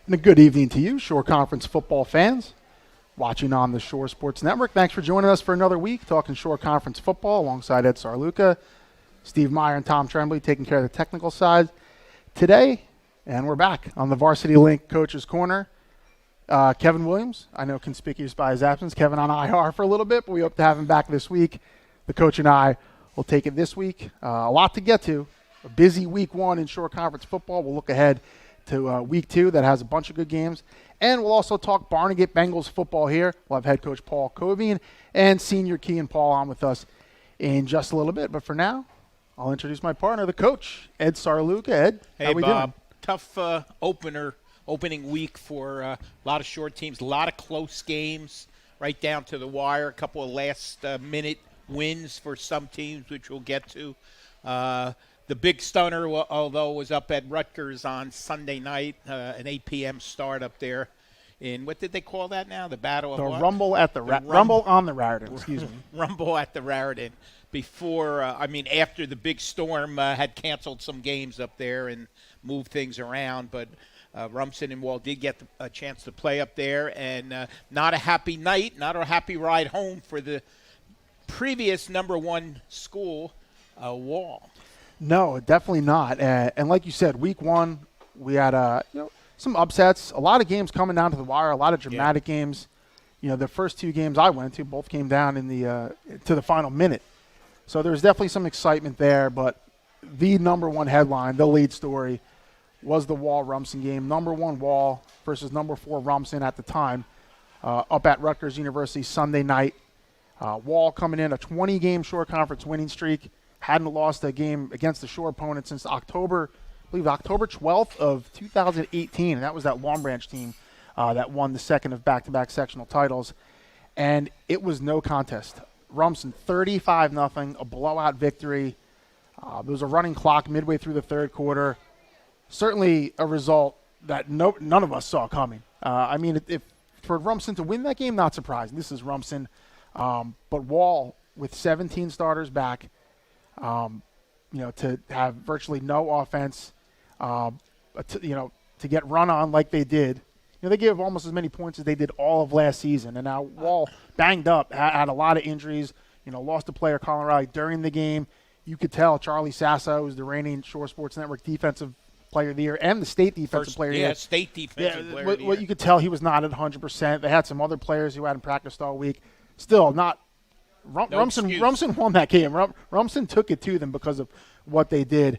And a good evening to you, Shore Conference football fans, watching on the Shore Sports Network. Thanks for joining us for another week, talking Shore Conference football alongside Ed Sarluck, Steve Meyer, and Tom Tremblay taking care of the technical side today. And we're back on the Varsity Link Coach's Corner. Kevin Williams, I know conspicuous by his absence. Kevin on IR for a little bit, but we hope to have him back this week. The coach and I will take it this week. A lot to get to. A busy week one in Shore Conference football. We'll look ahead to week two that has a bunch of good games. And we'll also talk Barnegat Bengals football here. We'll have head coach Paul Covian and senior Kean Paul on with us in just a little bit. But for now, I'll introduce my partner, the coach, Ed Sarluck. Ed, hey, how we Bob. doing? Tough opening week for a lot of short teams, a lot of close games right down to the wire, a couple of last-minute wins for some teams, which we'll get to. The big stunner, although, was up at Rutgers on Sunday night, an 8 p.m. start up there in, what did they call that now? The Battle of what? Rumble at the Rumble on the Raritan, excuse me. Rumble at the Raritan. After the big storm had canceled some games up there and moved things around, but Rumson and Wall did get a chance to play up there, and not a happy night, not a happy ride home for the previous number one school, Wall. No, definitely not. And like you said, week one, we had some upsets, a lot of games coming down to the wire, a lot of dramatic games. You know, the first two games I went to both came down in the to the final minute. So there's definitely some excitement there, but the number one headline, the lead story, was the Wall-Rumson game. Number one Wall versus number 4 Rumson at the time, up at Rutgers University Sunday night. Wall coming in a 20-game Shore Conference winning streak. Hadn't lost a game against the Shore opponent since October 12th of 2018, and that was that Long Branch team that won the second of back-to-back sectional titles. And it was no contest. Rumson 35-0, a blowout victory. There was a running clock midway through the third quarter. Certainly a result that none of us saw coming. If for Rumson to win that game, not surprising. This is Rumson. But Wall, with 17 starters back, to have virtually no offense, to get run on like they did. They gave almost as many points as they did all of last season. And now Wall banged up, had a lot of injuries, lost a player, Colin Riley, during the game. You could tell Charlie Sasso was the reigning Shore Sports Network Defensive Player of the Year and the State Defensive Player of the Year. State Defensive Player of the Year. What you could tell, he was not at 100%. They had some other players who hadn't practiced all week. Still not. Rumson won that game. Rumson took it to them because of what they did.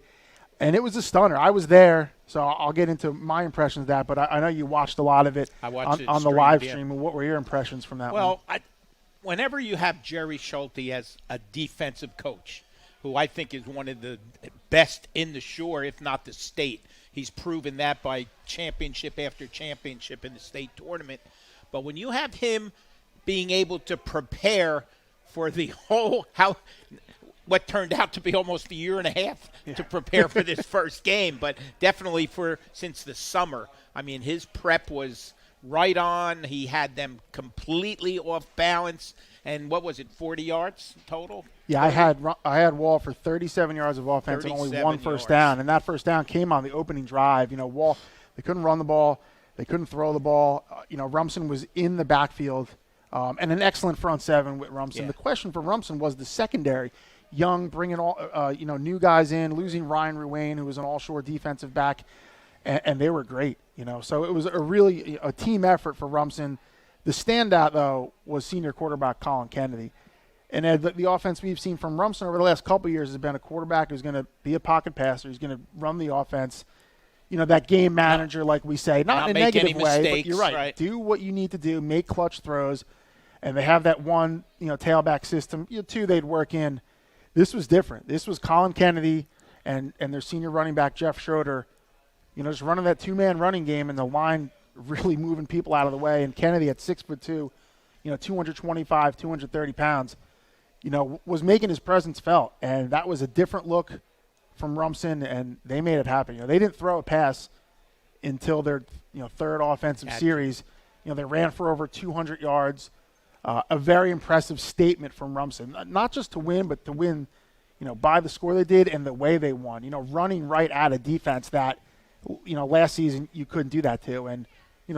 And it was a stunner. I was there, so I'll get into my impressions of that. But I know you watched a lot of it on the live stream. And what were your impressions from that one? Well, whenever you have Jerry Schulte as a defensive coach, who I think is one of the best in the Shore, if not the state. He's proven that by championship after championship in the state tournament. But when you have him being able to prepare for the what turned out to be almost a year and a half to prepare for this first game, but definitely since the summer. His prep was right on. He had them completely off balance. And what was it, 40 yards total? Yeah, I had Wall for 37 yards of offense and only one first down. And that first down came on the opening drive. Wall, they couldn't run the ball. They couldn't throw the ball. Rumson was in the backfield. And an excellent front seven with Rumson. Yeah. The question for Rumson was the secondary. Young, bringing all new guys in, losing Ryan Ruane, who was an all-shore defensive back, and they were great. So it was a team effort for Rumson. The standout, though, was senior quarterback Colin Kennedy. And the offense we've seen from Rumson over the last couple of years has been a quarterback who's going to be a pocket passer. He's going to run the offense. That game manager, like we say, not in a negative way, but you're right. Do what you need to do, make clutch throws. And they have that one, tailback system. Two they'd work in. This was different. This was Colin Kennedy and their senior running back, Jeff Schroeder, just running that two-man running game and the line really moving people out of the way. And Kennedy at 6'2", 225, 230 pounds, was making his presence felt. And that was a different look from Rumson, and they made it happen. They didn't throw a pass until their third offensive series. They ran for over 200 yards. A very impressive statement from Rumson, not just to win, but to win, by the score they did and the way they won. Running right at a defense that, last season you couldn't do that to. And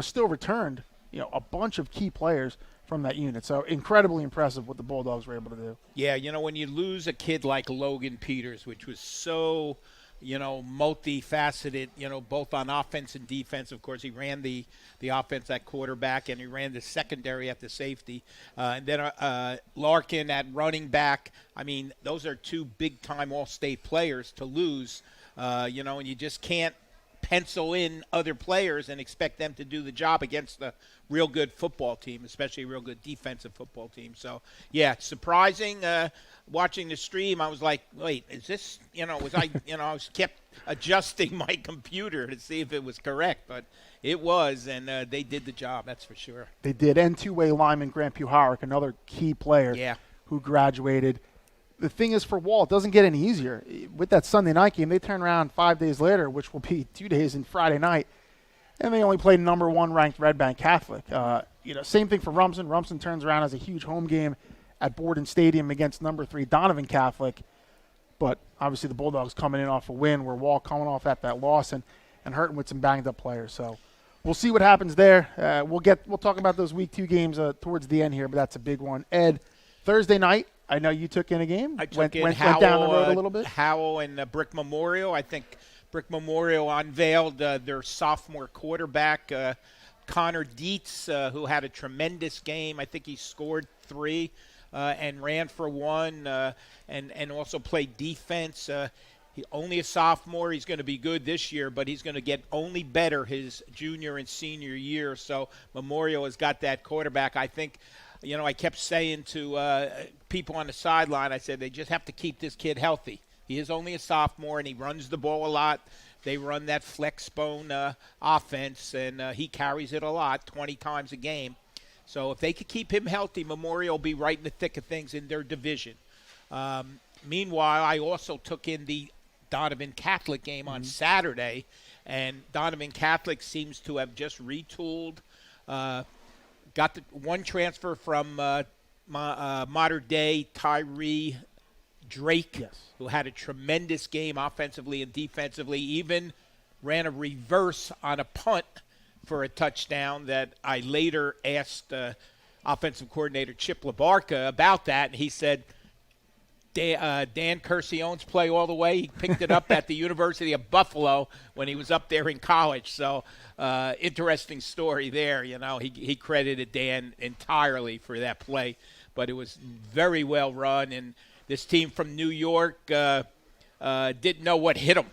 still returned, a bunch of key players from that unit. So incredibly impressive what the Bulldogs were able to do. Yeah, when you lose a kid like Logan Peters, which was so, multifaceted, both on offense and defense. Of course, he ran the offense at quarterback, and he ran the secondary at the safety. And then Larkin at running back. I mean, those are two big-time all-state players to lose, and you just can't pencil in other players and expect them to do the job against a real good football team, especially a real good defensive football team. So, yeah, surprising. Watching the stream, I was like, wait, is this, was I, I was kept adjusting my computer to see if it was correct, but it was, and they did the job, that's for sure. They did, and two-way lineman Grant Puharic, another key player who graduated. The thing is, for Wall, it doesn't get any easier. With that Sunday night game, they turn around 5 days later, which will be 2 days and Friday night, and they only played number 1 ranked Red Bank Catholic. Same thing for Rumson. Rumson turns around as a huge home game at Borden Stadium against number 3 Donovan Catholic. But obviously the Bulldogs coming in off a win, where Wall coming off at that loss and hurting with some banged up players. So we'll see what happens there. We'll talk about those week 2 games towards the end here, but that's a big one. Ed, Thursday night, I know you took in a game. I went Howell, down the road a little bit. Howell and Brick Memorial. I think Brick Memorial unveiled their sophomore quarterback, Connor Dietz, who had a tremendous game. I think he scored 3 and ran for 1 and also played defense. He only a sophomore. He's going to be good this year, but he's going to get only better his junior and senior year. So Memorial has got that quarterback. I think, I kept saying to people on the sideline, I said they just have to keep this kid healthy. He is only a sophomore, and he runs the ball a lot. They run that flex bone offense, and he carries it a lot, 20 times a game. So if they could keep him healthy, Memorial will be right in the thick of things in their division. Meanwhile, I also took in the Donovan Catholic game on Saturday, and Donovan Catholic seems to have just retooled. Got the one transfer from modern day Tyree Drake, who had a tremendous game offensively and defensively, even ran a reverse on a punt for a touchdown that I later asked offensive coordinator Chip LaBarca about that, and he said Dan Curcione's play all the way. He picked it up at the University of Buffalo when he was up there in college. So interesting story there. He credited Dan entirely for that play, but it was very well run. And this team from New York didn't know what hit them.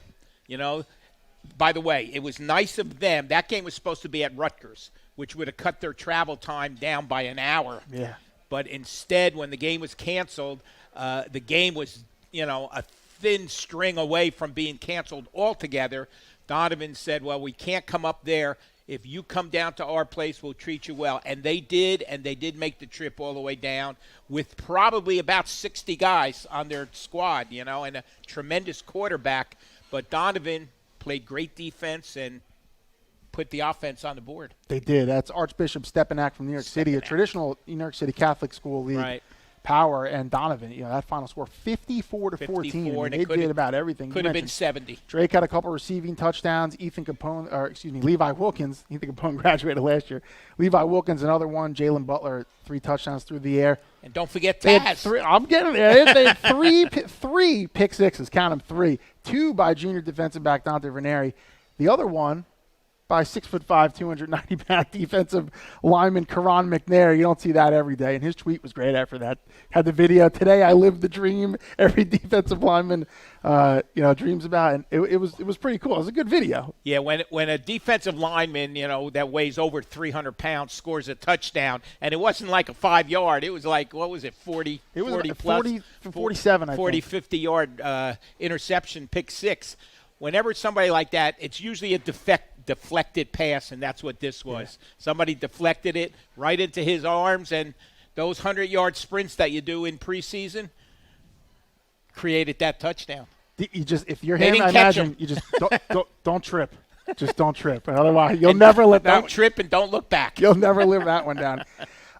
By the way, it was nice of them. That game was supposed to be at Rutgers, which would have cut their travel time down by an hour. Yeah. But instead, when the game was canceled, the game was, a thin string away from being canceled altogether. Donovan said, well, we can't come up there. If you come down to our place, we'll treat you well. And they did make the trip all the way down with probably about 60 guys on their squad, and a tremendous quarterback. But Donovan played great defense and put the offense on the board. They did. That's Archbishop Stepanak from New York City, a traditional New York City Catholic school league. Right. Power and Donovan, that final score 54-14. They did about everything. Could have been 70. Drake had a couple receiving touchdowns. Levi Wilkins. Ethan Capone graduated last year. Levi Wilkins, another one. Jalen Butler, 3 touchdowns through the air. And don't forget Taz. I'm getting there. They had three pick sixes. Count them 3. 2 by junior defensive back Dante Verneri. The other one by 6'5", 290-pound defensive lineman Karan McNair. You don't see that every day, and his tweet was great after that. Had the video, today I lived the dream every defensive lineman dreams about, and it was pretty cool. It was a good video. Yeah, when a defensive lineman, that weighs over 300 pounds scores a touchdown, and it wasn't like a 5-yard. It was like, what was it, 40? It was 40 plus, 47, I think. 40, 50-yard interception, pick 6. Whenever it's somebody like that, it's usually a deflected pass, and that's what this was. Yeah. Somebody deflected it right into his arms, and those 100-yard sprints that you do in preseason created that touchdown. If you're him, I imagine you just don't trip. Just don't trip. Otherwise, you'll never let that Don't trip and don't look back. You'll never live that one down.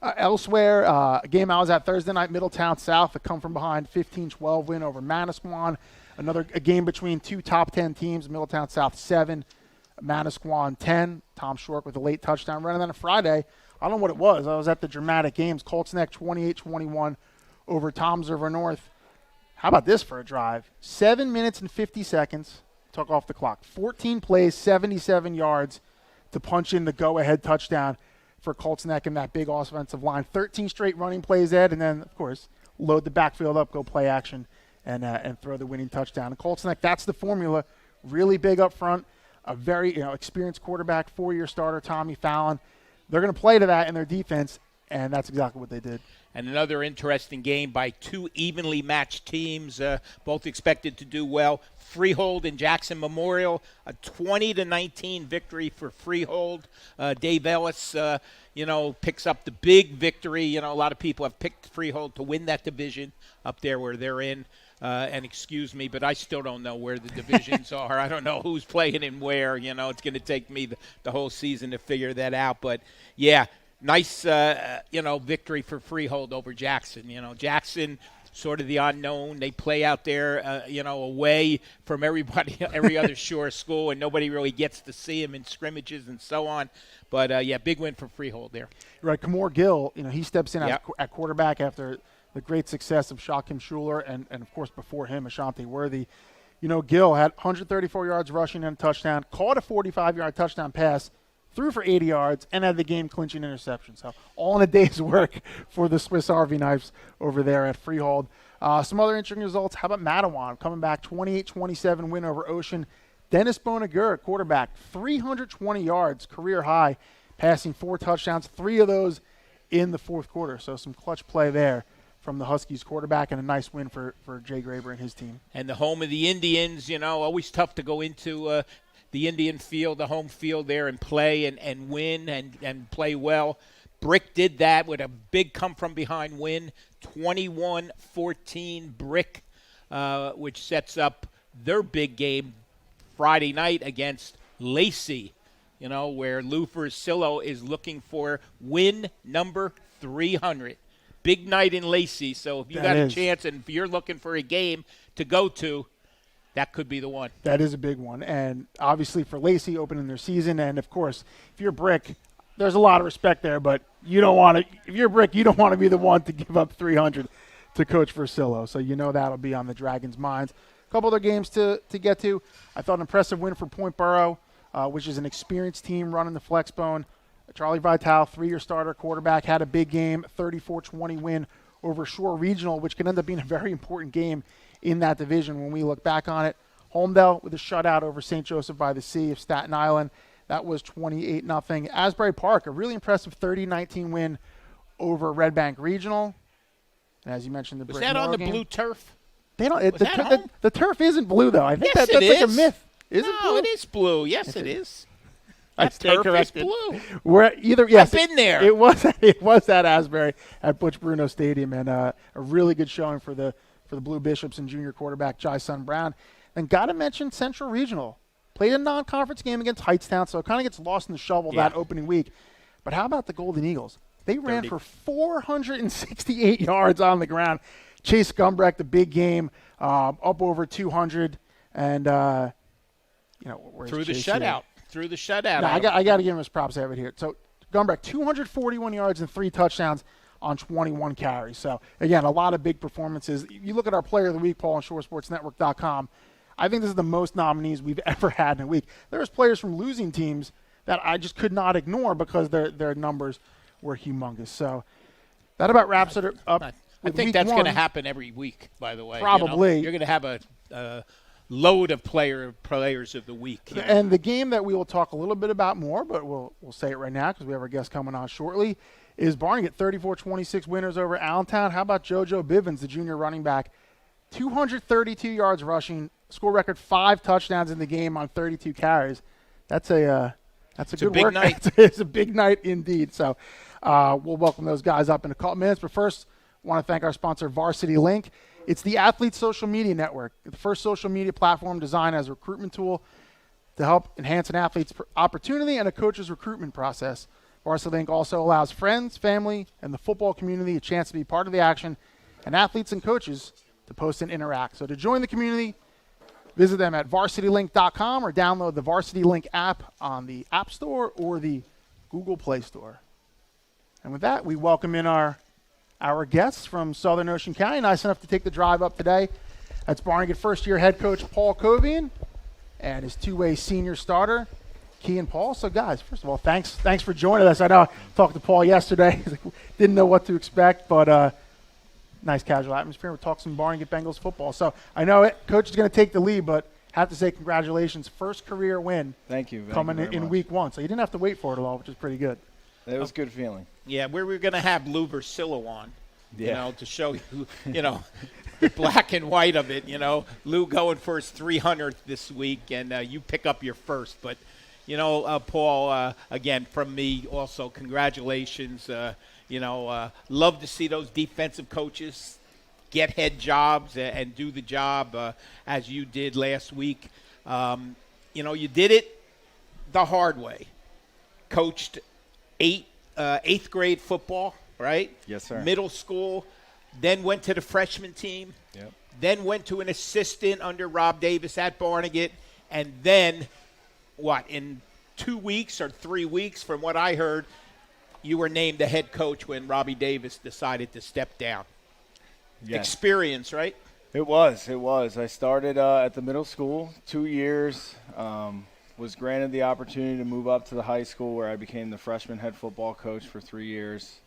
Elsewhere, a game I was at Thursday night, Middletown South, a come-from-behind 15-12 win over Manasquan. A game between 2 top 10 teams, Middletown South 7, Manasquan 10, Tom Shork with a late touchdown run. And then on Friday, I don't know what it was. I was at the dramatic games. Colts Neck 28-21 over Tom's River North. How about this for a drive? 7 minutes and 50 seconds. Took off the clock. 14 plays, 77 yards to punch in the go-ahead touchdown for Colts Neck and that big offensive line. 13 straight running plays, Ed, and then, of course, load the backfield up, go play action, and throw the winning touchdown. And Colts Neck, that's the formula. Really big up front. A very experienced quarterback, 4-year starter, Tommy Fallon. They're going to play to that in their defense, and that's exactly what they did. And another interesting game by two evenly matched teams, both expected to do well. Freehold and Jackson Memorial, a 20-19 victory for Freehold. Dave Ellis, picks up the big victory. A lot of people have picked Freehold to win that division up there where they're in. And excuse me, but I still don't know where the divisions are. I don't know who's playing and where. It's going to take me the whole season to figure that out. But, yeah, nice, victory for Freehold over Jackson. Jackson, sort of the unknown. They play out there, away from everybody, every other shore school, and nobody really gets to see them in scrimmages and so on. But, big win for Freehold there. Right, Kamor Gill, he steps in at quarterback after the great success of Shaquem Schuler and, of course, before him, Ashante Worthy. Gill had 134 yards rushing and a touchdown, caught a 45-yard touchdown pass, threw for 80 yards, and had the game-clinching interception. So all in a day's work for the Swiss Army knives over there at Freehold. Some other interesting results. How about Matawan coming back, 28-27 win over Ocean. Dennis Bonagur, quarterback, 320 yards, career high, passing 4 touchdowns, 3 of those in the fourth quarter. So some clutch play there from the Huskies quarterback, and a nice win for Jay Graber and his team. And the home of the Indians, always tough to go into the Indian field, the home field there, and play and win and play well. Brick did that with a big come-from-behind win, 21-14 Brick, which sets up their big game Friday night against Lacey, where Lou Versillo is looking for win number 300. Big night in Lacey, so if you got a chance and if you're looking for a game to go to, that could be the one. That is a big one. And obviously for Lacey opening their season, and of course, if you're Brick, there's a lot of respect there, but you don't want to, if you're Brick, you don't want to be the one to give up 300 to Coach Versillo. So that'll be on the Dragons' minds. A couple other games to get to. I thought an impressive win for Point Borough, which is an experienced team running the flex bone. Charlie Vital, 3-year starter quarterback, had a big game, 34-20 win over Shore Regional, which can end up being a very important game in that division when we look back on it. Holmdel with a shutout over St. Joseph by the Sea of Staten Island. That was 28-0. Asbury Park, a really impressive 30-19 win over Red Bank Regional. And as you mentioned, the was that on the blue turf? They don't. The turf isn't blue though. I think that's like a myth. Is it blue? No, it is blue. Yes, it is. That turf is blue. Yes, I've been there. It was at Asbury at Butch Bruno Stadium, and a really good showing for the Blue Bishops and junior quarterback Jai Sun Brown. And got to mention Central Regional. Played a non-conference game against Hightstown, so it kind of gets lost in the shovel that opening week. But how about the Golden Eagles? They ran for 468 yards on the ground. Chase Gumbrecht, the big game, up over 200, and through the shutout. Through the shutout. No, I got to give him his props over here. So Gumbrecht, 241 yards and 3 touchdowns on 21 carries. So, again, a lot of big performances. You look at our Player of the Week poll on shoresportsnetwork.com, I think this is the most nominees we've ever had in a week. There's players from losing teams that I just could not ignore because their numbers were humongous. So that about wraps it up. I think that's going to happen every week, by the way. Probably. You're going to have a load of players of the week. And the game that we will talk a little bit about more, but we'll say it right now because we have our guest coming on shortly, is Barnegat 34-26 winners over Allentown. How about JoJo Bivens, the junior running back? 232 yards rushing, score record 5 touchdowns in the game on 32 carries. That's a good big work. Night. It's a big night indeed. So we'll welcome those guys up in a couple minutes. But first, I want to thank our sponsor, Varsity Link. It's the Athlete Social Media Network, the first social media platform designed as a recruitment tool to help enhance an athlete's opportunity and a coach's recruitment process. Varsity Link also allows friends, family, and the football community a chance to be part of the action, and athletes and coaches to post and interact. So to join the community, Visit them at varsitylink.com or download the Varsity Link app on the App Store or the Google Play Store. And with that, we welcome in our guests from Southern Ocean County. Nice enough to take the drive up today. That's Barnegat first-year head coach Paul Covian and his two-way senior starter, Kean Paul. So, guys, first of all, thanks for joining us. I know I talked to Paul yesterday. Didn't know what to expect, but nice casual atmosphere. We'll talk some Barnegat Bengals football. So I know Coach is going to take the lead, but have to say congratulations. First career win. Thank you. Coming in week 1. So you didn't have to wait for it at all, which is pretty good. It was a good feeling. Yeah, we were going to have Lou Versillo on, Yeah. to show you, the black and white of it. Lou going for his 300th this week, and you pick up your first. But, Paul, again, from me also, congratulations. Love to see those defensive coaches get head jobs and do the job as you did last week. You did it the hard way. Coached eighth grade football, right? Yes, sir. Middle school, then went to the freshman team, Yep. then went to an assistant under Rob Davis at Barnegat, and then, in 2 weeks or 3 weeks, from what I heard, you were named the head coach when Robbie Davis decided to step down. Yes. Experience, right? It was. I started at the middle school, 2 years, was granted the opportunity to move up to the high school where I became the freshman head football coach for 3 years.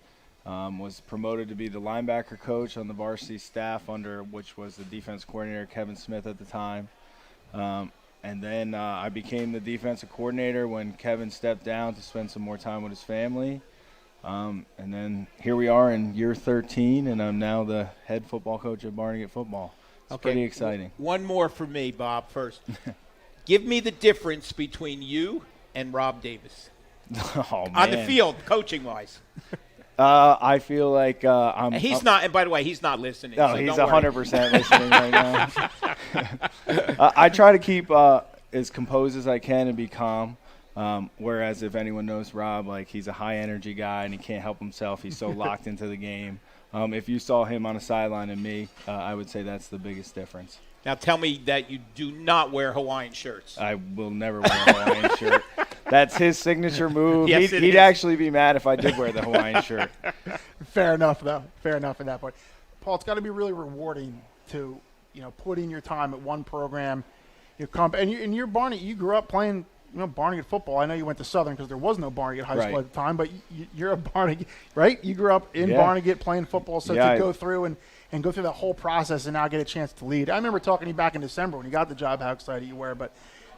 Was promoted to be the linebacker coach on the varsity staff under which was the defense coordinator, Kevin Smith, at the time. And then I became the defensive coordinator when Kevin stepped down to spend some more time with his family. And then here we are in year 13, and I'm now the head football coach at Barnegat football. It's pretty exciting. One more for me, Bob, first. Give me the difference between you and Rob Davis. Oh, man. On the field, coaching-wise. I feel like He's not, and by the way, he's not listening. No, so he's don't worry. 100% listening right now. I try to keep as composed as I can and be calm. Whereas if anyone knows Rob, he's a high-energy guy and he can't help himself. He's so locked into the game. If you saw him on a sideline and me, I would say that's the biggest difference. Now tell me that you do not wear Hawaiian shirts. I will never wear a Hawaiian shirt. That's his signature move. Yes, He'd actually be mad if I did wear the Hawaiian shirt. Fair enough, though. Fair enough at that point. Paul, it's got to be really rewarding to, put in your time at one program. And you're Barnegat. You grew up playing, Barnegat football. I know you went to Southern because there was no Barnegat High School at the time, but you're a Barnegat, right? You grew up in Barnegat playing football, so to go through and go through that whole process and now get a chance to lead. I remember talking to you back in December when you got the job, how excited you were, but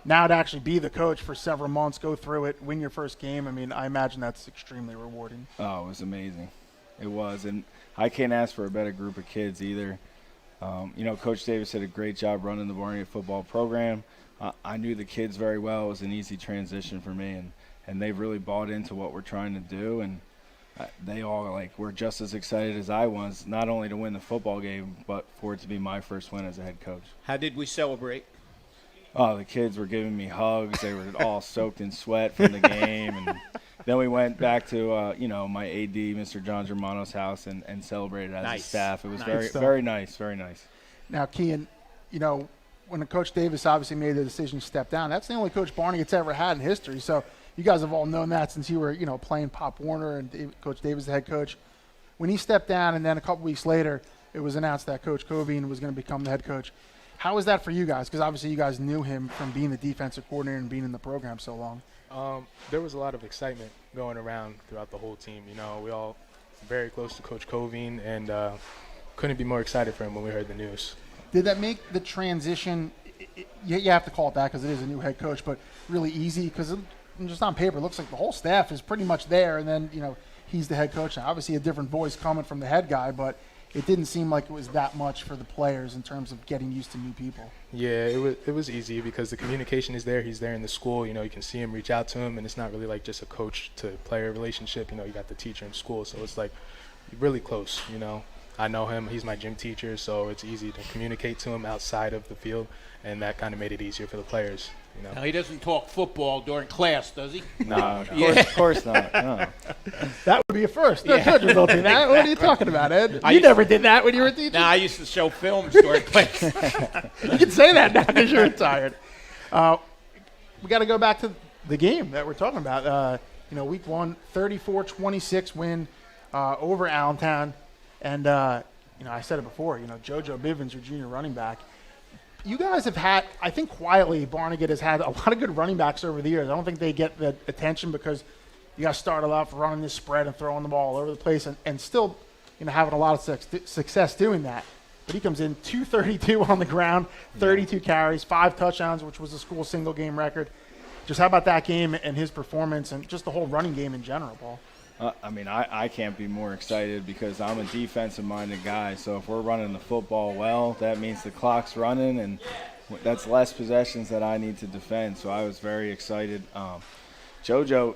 now to actually be the coach for several months, go through it, win your first game, I imagine that's extremely rewarding. Oh, it was amazing. It was, and I can't ask for a better group of kids either. Coach Davis did a great job running the Barnegat football program. I knew the kids very well. It was an easy transition for me, and they've really bought into what we're trying to do, and they all were just as excited as I was, not only to win the football game, but for it to be my first win as a head coach. How did we celebrate? Oh, the kids were giving me hugs. They were all soaked in sweat from the game, and then we went back to my AD, Mr. John Germano's house, and celebrated as a staff. It was very nice, very nice. Now, Kean, when Coach Davis obviously made the decision to step down, that's the only coach Barnegat's ever had in history. So you guys have all known that since you were, playing Pop Warner and Coach Davis, the head coach. When he stepped down, and then a couple weeks later, it was announced that Coach Covian was going to become the head coach. How was that for you guys? Because obviously you guys knew him from being the defensive coordinator and being in the program so long. There was a lot of excitement going around throughout the whole team. We all very close to Coach Covian, and couldn't be more excited for him when we heard the news. Did that make the transition, you have to call it that because it is a new head coach, but really easy? Because just on paper, it looks like the whole staff is pretty much there, and then, he's the head coach. Now, obviously a different voice coming from the head guy, but it didn't seem like it was that much for the players in terms of getting used to new people. Yeah, it was easy because the communication is there. He's there in the school. You can see him, reach out to him, and it's not really like just a coach to player relationship. You got the teacher in school, so it's really close. I know him. He's my gym teacher, so it's easy to communicate to him outside of the field, and that kind of made it easier for the players. You know? Now, he doesn't talk football during class, does he? No, of course not. No. That would be a first. No, coaches don't do that. What are you talking about, Ed? I You used never did that when you were teaching. No, I used to show films during class. You can say that now because you're retired. We got to go back to the game that we're talking about. Week 1, 34-26 win over Allentown. And, I said it before, JoJo Bivens, your junior running back. You guys have had, I think quietly, Barnegat has had a lot of good running backs over the years. I don't think they get the attention because you guys started off running this spread and throwing the ball all over the place and still, having a lot of success doing that. But he comes in 232 on the ground, 32 carries, 5 touchdowns, which was the school single game record. Just how about that game and his performance and just the whole running game in general, Paul? I can't be more excited because I'm a defensive-minded guy. So if we're running the football well, that means the clock's running, and that's less possessions that I need to defend. So I was very excited. JoJo,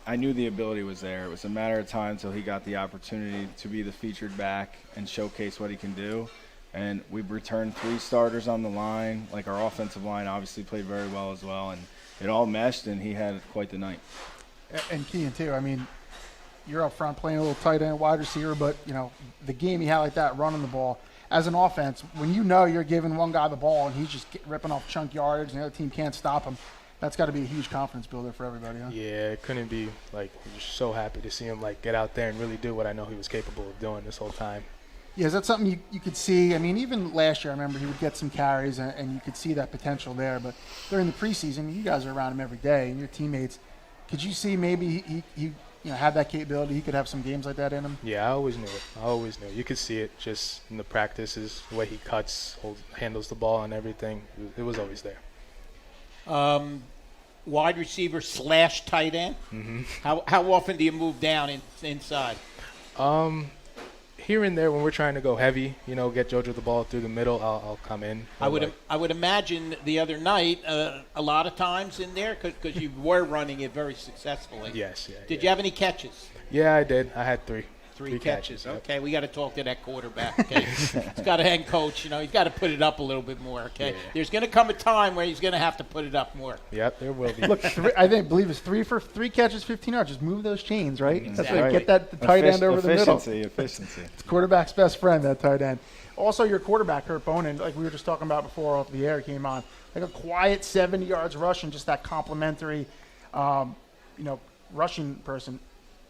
I knew the ability was there. It was a matter of time until he got the opportunity to be the featured back and showcase what he can do. And we returned 3 starters on the line. Like, our offensive line obviously played very well as well, and it all meshed, and he had quite the night. And Kean, too. I mean, you're up front playing a little tight end, wide receiver, but, the game he had like that, running the ball, as an offense, when you're giving one guy the ball and he's just ripping off chunk yardage and the other team can't stop him, that's got to be a huge confidence builder for everybody, huh? Yeah, it couldn't be, just so happy to see him, get out there and really do what I know he was capable of doing this whole time. Yeah, is that something you could see? I mean, even last year, I remember he would get some carries and you could see that potential there, but during the preseason, you guys are around him every day and your teammates, could you see maybe he had that capability, he could have some games like that in him? Yeah, I always knew it. You could see it just in the practices, the way he cuts, handles the ball and everything. It was always there. Wide receiver / tight end. Mm-hmm. How often do you move down inside? Here and there when we're trying to go heavy, get JoJo the ball through the middle, I'll come in. I would imagine the other night a lot of times in there because you were running it very successfully. Yes. Did you have any catches? Yeah, I did. I had 3. 3 catches. Yep. Okay, we got to talk to that quarterback. Okay, he's got a head coach. He's got to put it up a little bit more. Okay, yeah. There's going to come a time where he's going to have to put it up more. Yep, there will be. Look, I believe it's 3 for 3 catches, 15 yards. Just move those chains, right? Exactly. That's right. Get that the tight end over the middle. Efficiency. It's quarterback's best friend, that tight end. Also, your quarterback, Kurt Bonin, like we were just talking about before off the air came on, like a quiet 70 yards rush and just that complimentary, rushing person.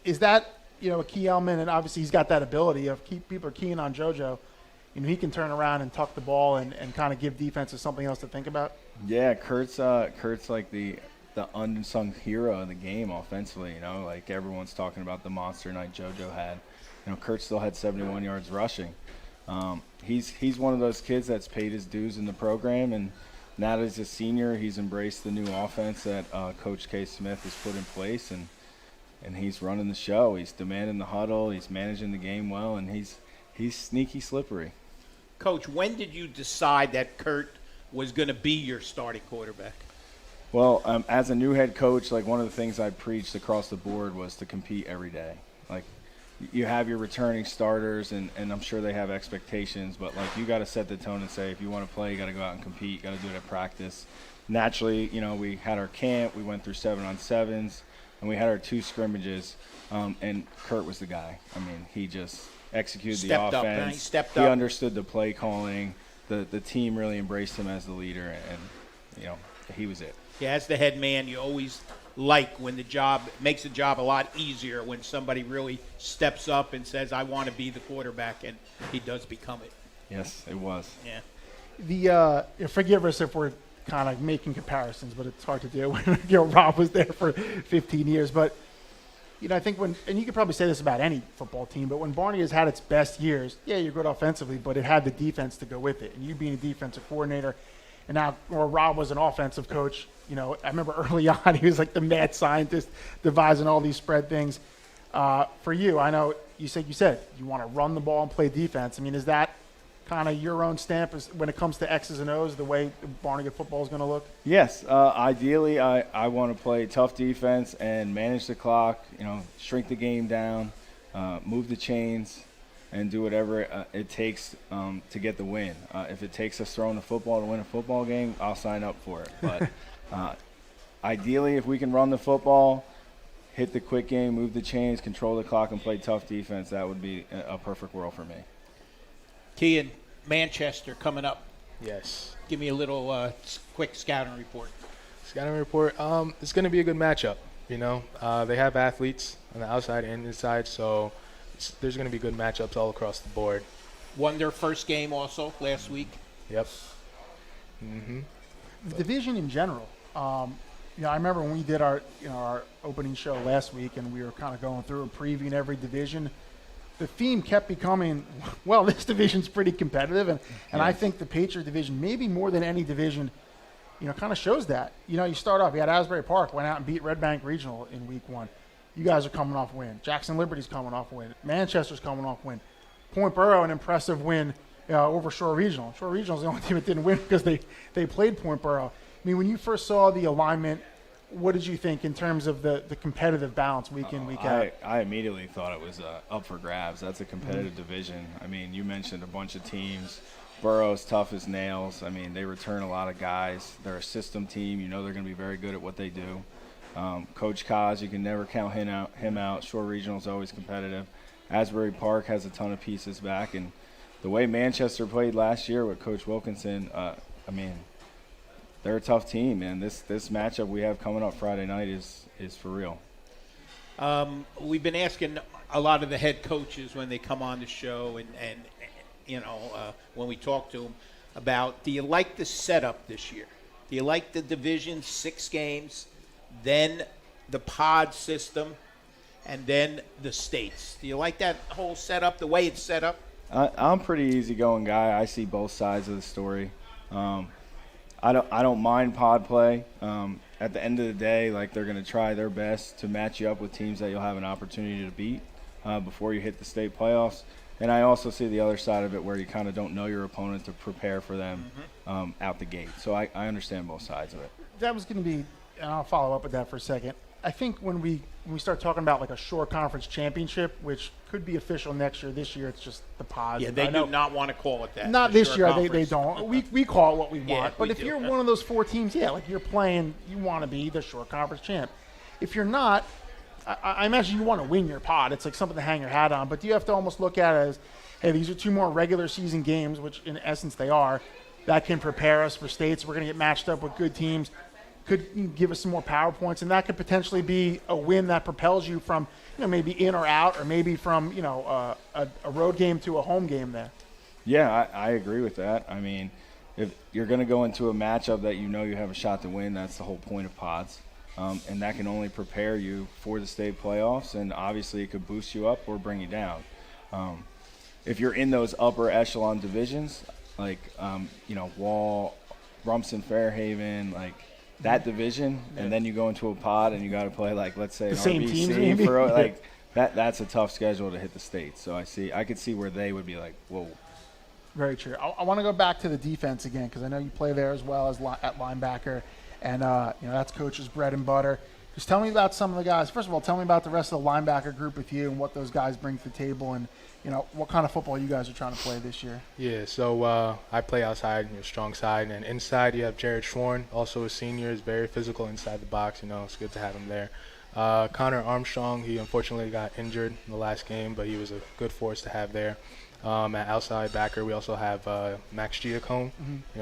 Is that a key element? And obviously he's got that ability of people are keying on JoJo. He can turn around and tuck the ball and kind of give defenses something else to think about. Yeah, Kurt's like the unsung hero of the game offensively. Like everyone's talking about the monster night JoJo had. Kurt still had 71 yards rushing. He's one of those kids that's paid his dues in the program, and now that he's a senior, he's embraced the new offense that Coach K. Smith has put in place, and he's running the show. He's demanding the huddle. He's managing the game well, and he's sneaky slippery. Coach, when did you decide that Kurt was going to be your starting quarterback? Well, as a new head coach, one of the things I preached across the board was to compete every day. You have your returning starters, and I'm sure they have expectations, but you got to set the tone and say, if you want to play, you got to go out and compete. You got to do it at practice. Naturally, we had our camp. We went through 7-on-7s. And we had our 2 scrimmages, and Kurt was the guy. I mean, he just executed the offense. He stepped up. He understood the play calling. The team really embraced him as the leader, and he was it. Yeah, as the head man, you always like when the job makes the job a lot easier when somebody really steps up and says, "I want to be the quarterback," and he does become it. Yes, it was. Yeah. Forgive us if we're kind of making comparisons, but it's hard to do when Rob was there for 15 years. But I think and you could probably say this about any football team, but when Barney has had its best years, yeah, you're good offensively, but it had the defense to go with it. And you being a defensive coordinator, and now Rob was an offensive coach. I remember early on he was like the mad scientist devising all these spread things. For you, I know you said you want to run the ball and play defense. I mean, is that kind of your own stamp when it comes to X's and O's, the way Barnegat football is going to look? Yes. Ideally, I want to play tough defense and manage the clock, shrink the game down, move the chains, and do whatever it takes to get the win. If it takes us throwing the football to win a football game, I'll sign up for it. But ideally, if we can run the football, hit the quick game, move the chains, control the clock, and play tough defense, that would be a perfect world for me. Kean Manchester coming up. Yes. Give me a little quick scouting report. Scouting report. It's going to be a good matchup. You know, they have athletes on the outside and inside, so there's going to be good matchups all across the board. Won their first game also last week. Yep. Mm-hmm. The division in general. I remember when we did our opening show last week, and we were kind of going through and previewing every division. The theme kept becoming, well, this division's pretty competitive, and I think the Patriot division, maybe more than any division, kind of shows that. You start off, you had Asbury Park went out and beat Red Bank Regional in week 1. You guys are coming off a win. Jackson Liberty's coming off a win. Manchester's coming off a win. Point Borough, an impressive win over Shore Regional. Shore Regional's the only team that didn't win because they played Point Borough. I mean, when you first saw the alignment, what did you think in terms of the competitive balance week in, week out? I immediately thought it was up for grabs. That's a competitive division. I mean, you mentioned a bunch of teams. Borough's tough as nails. I mean, they return a lot of guys. They're a system team. They're going to be very good at what they do. Coach Kaz, you can never count him out. Shore Regional is always competitive. Asbury Park has a ton of pieces back. And the way Manchester played last year with Coach Wilkinson, they're a tough team, man. This matchup we have coming up Friday night is for real. We've been asking a lot of the head coaches when they come on the show and when we talk to them about, do you like the setup this year? Do you like the division, 6 games, then the pod system, and then the states? Do you like that whole setup, the way it's set up? I'm a pretty easygoing guy. I see both sides of the story. I don't mind pod play. At the end of the day, they're going to try their best to match you up with teams that you'll have an opportunity to beat before you hit the state playoffs. And I also see the other side of it where you kind of don't know your opponent to prepare for them out the gate. So I understand both sides of it. That was going to be, and I'll follow up with that for a second. I think when we start talking about a shore conference championship, which could be official next year, this year it's just the pods. Yeah, they do not want to call it that. Not this year, they don't. We call it what we want. Yeah, but if you're one of those 4 teams, you're playing, you want to be the shore conference champ. If you're not, I imagine you want to win your pod. It's like something to hang your hat on. But you have to almost look at it as, hey, these are 2 more regular season games, which in essence they are, that can prepare us for states. We're going to get matched up with good teams. Could give us some more power points, and that could potentially be a win that propels you from, maybe in or out, or maybe from, a road game to a home game there. Yeah, I agree with that. I mean, if you're going to go into a matchup that you have a shot to win, that's the whole point of pods. And that can only prepare you for the state playoffs, and obviously it could boost you up or bring you down. If you're in those upper echelon divisions, Wall, Rumson, Fairhaven, that division, and then you go into a pod and you got to play let's say the an same RBC teams, maybe? for that's a tough schedule to hit the states. So I could see where they would be whoa. Very true. I want to go back to the defense again because I know you play there as well as at linebacker, and that's coach's bread and butter. Just tell me about some of the guys. First of all, tell me about the rest of the linebacker group with you and what those guys bring to the table, and what kind of football you guys are trying to play this year. Yeah, so I play outside, strong side, and inside you have Jared Schwarn, also a senior, is very physical inside the box. It's good to have him there. Connor Armstrong, he unfortunately got injured in the last game, but he was a good force to have there. At outside backer, we also have Max Giacone,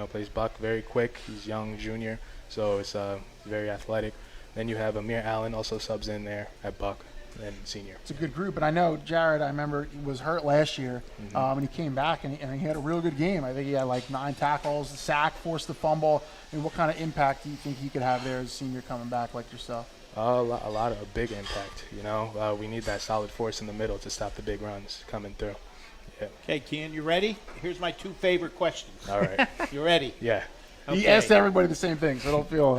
plays buck, very quick. He's young, junior, so it's very athletic. Then you have Amir Allen, also subs in there at buck, and senior. It's a good group, and I know Jared, I remember, was hurt last year, and he came back, and he had a real good game. I think he had 9 tackles, a sack, forced the fumble. I mean, what kind of impact do you think he could have there as a senior coming back like yourself? A lot of a big impact, We need that solid force in the middle to stop the big runs coming through. Yeah. Okay, Kean, you ready? Here's my 2 favorite questions. All right. You ready? Yeah. Okay. He asked everybody the same thing, so don't feel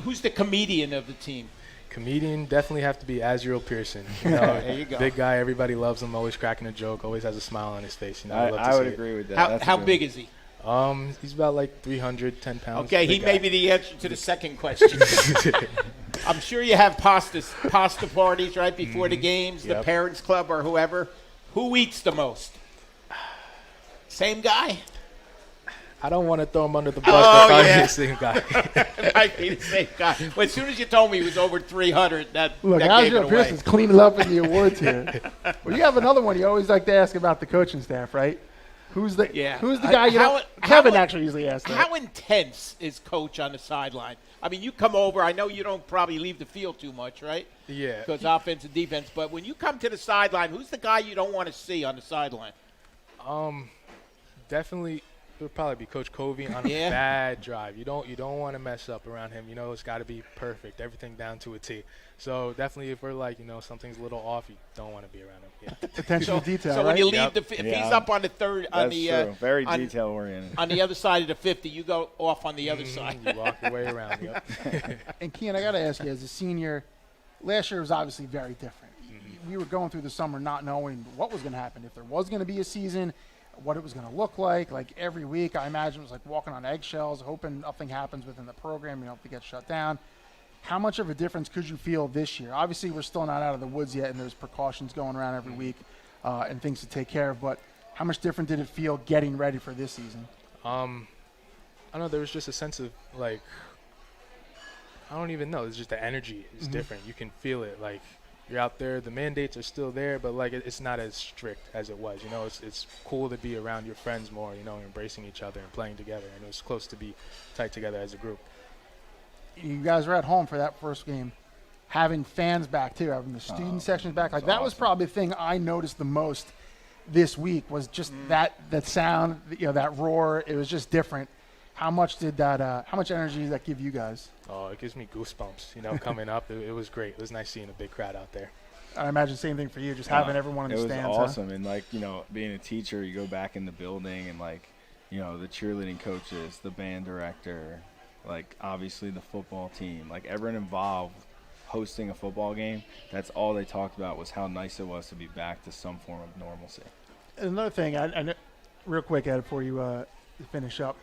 who's the comedian of the team? Comedian definitely have to be Azriel Pearson. There you go. Big guy, everybody loves him, always cracking a joke, always has a smile on his face. I would agree with that. How big is he? He's about 310 pounds. Okay, he may be the answer to the second question. I'm sure you have pasta parties right before the games, the parents club or whoever. Who eats the most? Same guy? I don't want to throw him under the bus, Oh, but probably yeah. the same guy. Might be the same guy. Well, as soon as you told me he was over 300, that Look, that gave it Aljo away. Pearson's cleaning up in the awards here. Well, you have another one. You always like to ask about the coaching staff, right? Who's the guy you don't? Kevin actually usually asks that. How intense is Coach on the sideline? I mean, you come over. I know you don't probably leave the field too much, right? Yeah. Because offense and defense. But when you come to the sideline, who's the guy you don't want to see on the sideline? Definitely, it would probably be Coach Covey on a bad drive. You don't want to mess up around him. You know, it's got to be perfect, everything down to a T. So definitely, if we're like, something's a little off, you don't want to be around him. Yeah. Attention to detail, So right? when you leave Yep. if he's up on the third, on That's the true. Very on- detail oriented. on the other side of the 50, you go off on the other side. You walk your way around. Yep. And Kean, I got to ask you, as a senior, last year was obviously very different. We were going through the summer not knowing what was going to happen, if there was going to be a season, what it was going to look like. Like every week, I imagine it was like walking on eggshells, hoping nothing happens within the program, if they get shut down. How much of a difference could you feel this year? Obviously, we're still not out of the woods yet, and there's precautions going around every week and things to take care of. But how much different did it feel getting ready for this season? I don't know. There was just a sense of like, I don't even know. It's just the energy is different. You can feel it. Like you're out there. The mandates are still there, but like it's not as strict as it was. It's cool to be around your friends more. Embracing each other and playing together. And it was close to be tight together as a group. You guys were at home for that first game, having fans back too, having the student sections back. Like that was probably the thing I noticed the most this week was just that sound, that roar. It was just different. How much energy did that give you guys? Oh, it gives me goosebumps. Coming up, it was great. It was nice seeing a big crowd out there. I imagine same thing for you, just having everyone in the stands. It was awesome, and being a teacher, you go back in the building and the cheerleading coaches, the band director. Like, obviously, the football team, like, everyone involved hosting a football game, that's all they talked about was how nice it was to be back to some form of normalcy. Another thing, I real quick, Ed, before you finish up,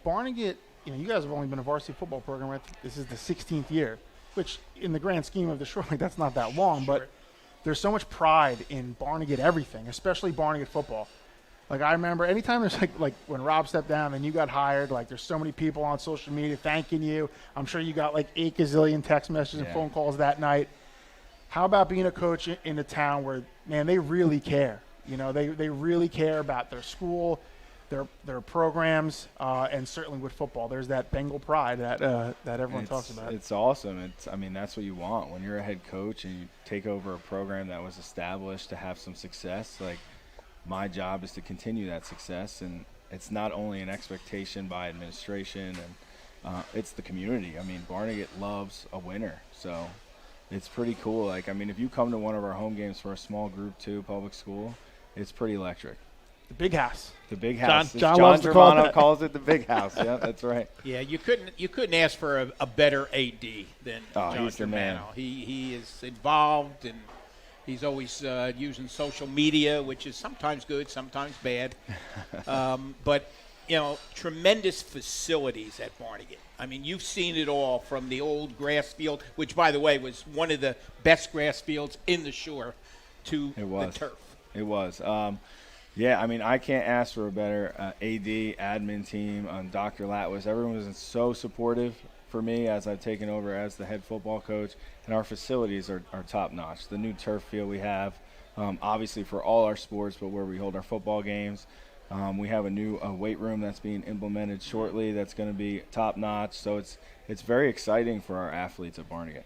Barnegat, you guys have only been a varsity football program, right? This is the 16th year, which in the grand scheme of the Shore, that's not that long, but there's so much pride in Barnegat everything, especially Barnegat football. Like, I remember anytime there's like when Rob stepped down and you got hired, like there's so many people on social media thanking you. I'm sure you got like 8 gazillion text messages and phone calls that night. How about being a coach in a town where, man, they really care? They really care about their school, their programs, and certainly with football. There's that Bengal pride that everyone talks about. It's awesome. That's what you want. When you're a head coach and you take over a program that was established to have some success, like, my job is to continue that success, and it's not only an expectation by administration, and it's the community. I mean, Barnegat loves a winner, so it's pretty cool. Like, I mean, if you come to one of our home games for a small group 2 public school, it's pretty electric. The big house. The big house. John loves to call it Germano that. calls it the big house. Yeah, that's right. Yeah, you couldn't ask for a better AD than John he's the man. Germano. He is involved, and he's always using social media, which is sometimes good, sometimes bad. But, tremendous facilities at Barnegat. I mean, you've seen it all from the old grass field, which, by the way, was one of the best grass fields in the Shore, to the turf. It was. Yeah, I mean, I can't ask for a better AD, admin team, Dr. Latwis. Everyone was so supportive for me as I've taken over as the head football coach, and our facilities are top-notch. The new turf field we have, obviously for all our sports, but where we hold our football games. We have a new weight room that's being implemented shortly that's going to be top-notch. So it's very exciting for our athletes at Barnegat.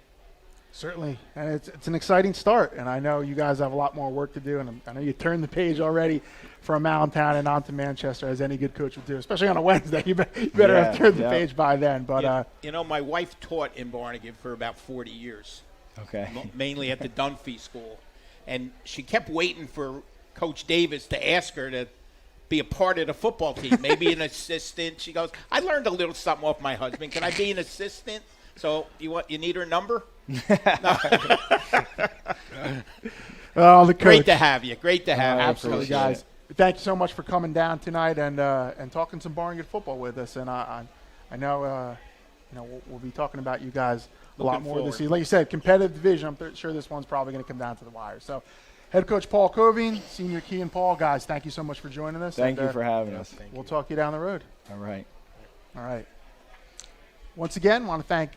Certainly, and it's an exciting start, and I know you guys have a lot more work to do, and I know you turned the page already from Middletown and on to Manchester, as any good coach would do, especially on a Wednesday. You better have turned the page by then. But my wife taught in Barnegat for about 40 years. Okay. Mainly at the Dunphy School, and she kept waiting for Coach Davis to ask her to be a part of the football team, maybe an assistant. She goes, "I learned a little something off my husband. Can I be an assistant?" So you need her number? Oh, the coach. Great to have you. Great to have you. Absolutely, guys. Thank you so much for coming down tonight and talking some Barnegat football with us. And I know we'll be talking about you guys a lot more this season. Like you said, competitive division. I'm sure this one's probably going to come down to the wire. So Head coach Paul Covine, senior Kean Paul. Guys, thank you so much for joining us. Thank you for having us. We'll talk to you down the road. All right. All right. Once again, want to thank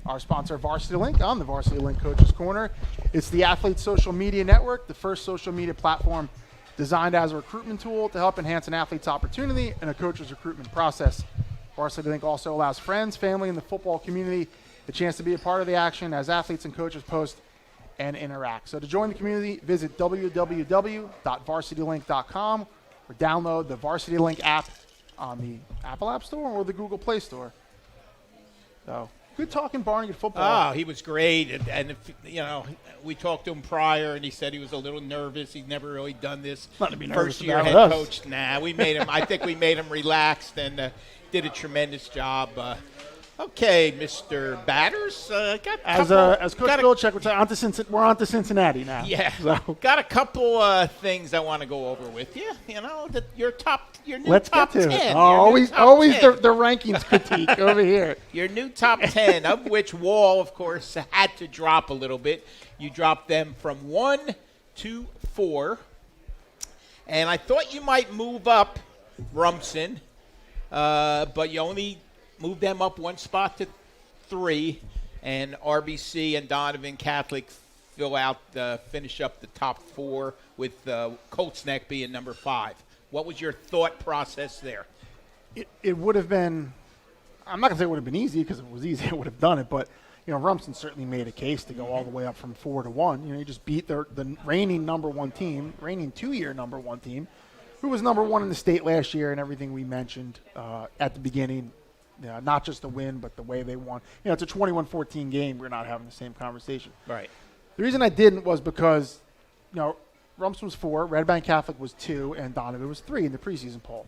our sponsor, Varsity Link, on the Varsity Link Coaches Corner. It's the Athlete Social Media Network, the first social media platform designed as a recruitment tool to help enhance an athlete's opportunity and a coach's recruitment process. Varsity Link also allows friends, family, and the football community the chance to be a part of the action as athletes and coaches post and interact. So to join the community, visit www.varsitylink.com or download the Varsity Link app on the Apple App Store or the Google Play Store. So, good talking Barnegat football. Oh, he was great. And if, we talked to him prior, and he said he was a little nervous. He's never really done this. Nothing to be nervous First-year about head with us. coach. Nah, I think we made him relaxed and did a tremendous job. Okay, Mr. Batters. As Coach Belichick would say, we're on to Cincinnati now. Yeah. So. Got a couple things I want to go over with you. Your new Let's top get to 10. it. Your Always new top 10. the rankings critique over here. Your new top 10, of which Wall, of course, had to drop a little bit. You dropped them from 1 to 4. And I thought you might move up Rumson, but you only moved them up one spot to 3. And RBC and Donovan Catholic finish up the top 4 with Colts Neck being number 5. What was your thought process there? It would have been, I'm not going to say it would have been easy because if it was easy, I would have done it. But, Rumson certainly made a case to go all the way up from 4 to 1. You just beat the reigning number 1 team, reigning 2-year number 1 team, who was number 1 in the state last year and everything we mentioned at the beginning. Not just the win, but the way they won. It's a 21-14 game. We're not having the same conversation. Right. The reason I didn't was because, Rumson was 4, Red Bank Catholic was 2, and Donovan was 3 in the preseason poll.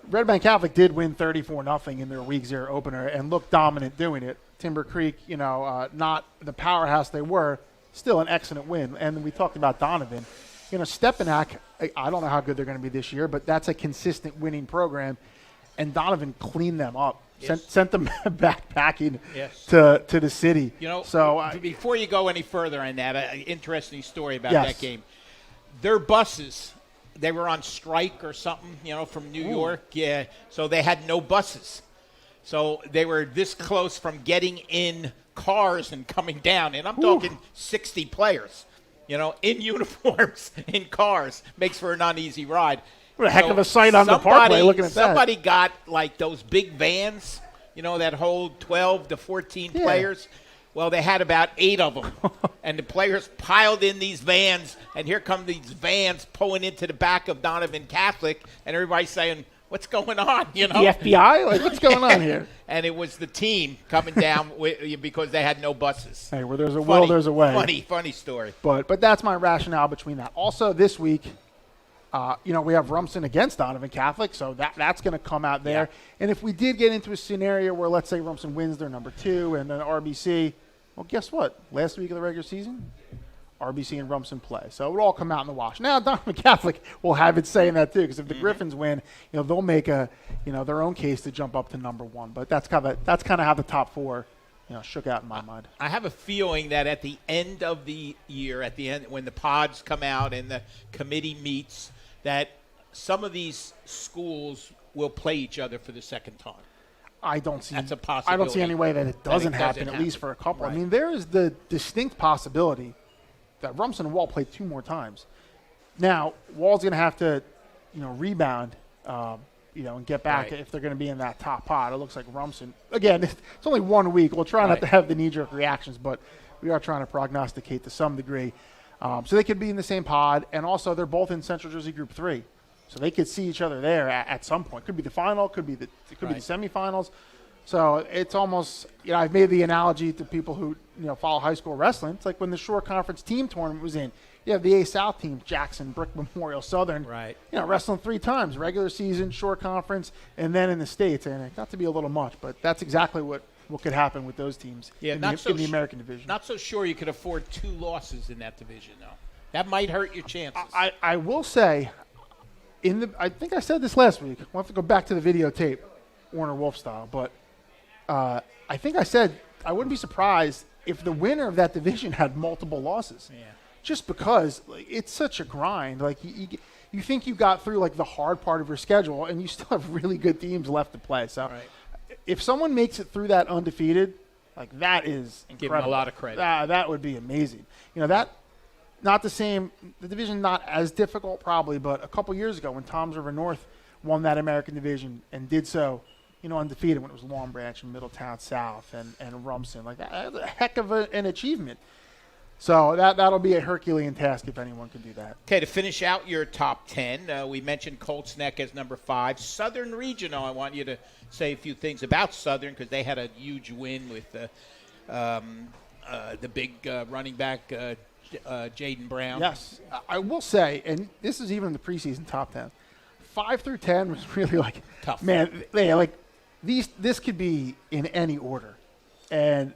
Red Bank Catholic did win 34-0 in their Week 0 opener and looked dominant doing it. Timber Creek, not the powerhouse they were, still an excellent win. And then we talked about Donovan. Stepinac, I don't know how good they're going to be this year, but that's a consistent winning program. And Donovan cleaned them up, yes. sent them backpacking yes. to the city. Before you go any further on that, an interesting story about yes. that game. Their buses, they were on strike or something, from New York. Yeah, so they had no buses. So they were this close from getting in cars and coming down. And I'm talking 60 players, in uniforms, in cars. Makes for an uneasy ride. What a heck of a sight on the parkway looking at that. Somebody got like those big vans, that hold 12 to 14 players. Well, they had about 8 of them. And the players piled in these vans, and here come these vans pulling into the back of Donovan Catholic, and everybody's saying, what's going on, The FBI? Like, what's going on here? And it was the team coming down because they had no buses. Hey, where there's a will, there's a way. Funny story. But that's my rationale between that. Also, this week, we have Rumson against Donovan Catholic, so that's going to come out there. Yeah. And if we did get into a scenario where, let's say, Rumson wins their number 2 and then RBC, well, guess what? Last week of the regular season, RBC and Rumson play. So it would all come out in the wash. Now, Donovan Catholic will have it saying that, too, because if the Griffins win, they'll make their own case to jump up to number 1. But that's kind of how the top 4 shook out in my mind. I have a feeling that at the end of the year, at the end when the pods come out and the committee meets, that some of these schools will play each other for the second time. I don't see. That's a possibility. I don't see any way that it doesn't happen, at least for a couple. Right. I mean, there is the distinct possibility that Rumson and Wall play 2 more times. Now, Wall's going to have to, rebound, and get back if they're going to be in that top pod. It looks like Rumson. Again, it's only 1 week. We'll try not to have the knee-jerk reactions, but we are trying to prognosticate to some degree. So they could be in the same pod, and also they're both in Central Jersey Group 3. So they could see each other there at some point. Could be the final, could be the semifinals. So it's almost, I've made the analogy to people who, follow high school wrestling. It's like when the Shore Conference team tournament was in. You have the A South team, Jackson, Brick Memorial, Southern. Right. Wrestling 3 times, regular season, Shore Conference, and then in the States. And it got to be a little much, but that's exactly what could happen with those teams in the American division. Not so sure you could afford 2 losses in that division, though. That might hurt your chances. I will say, I think I said this last week. We'll have to go back to the videotape, Warner Wolf style. But I think I said I wouldn't be surprised if the winner of that division had multiple losses. Yeah. just because like, it's such a grind. Like you think you got through like the hard part of your schedule, and you still have really good teams left to play. So if someone makes it through that undefeated, like that is incredible. Give them a lot of credit. That would be amazing. You know, that not the same. The division not as difficult probably, but a couple years ago when Toms River North won that American division and did so, you know, undefeated when it was Long Branch and Middletown South and Rumson, like that's a heck of an achievement. So that'll be a Herculean task if anyone can do that. Okay, to finish out your top 10, we mentioned Colts Neck as number 5. Southern Regional, I want you to say a few things about Southern because they had a huge win with the big running back, Jayden Brown. Yes, I will say, and this is even in the preseason top 10, 5 through 10 was really like, tough. Man, this could be in any order. And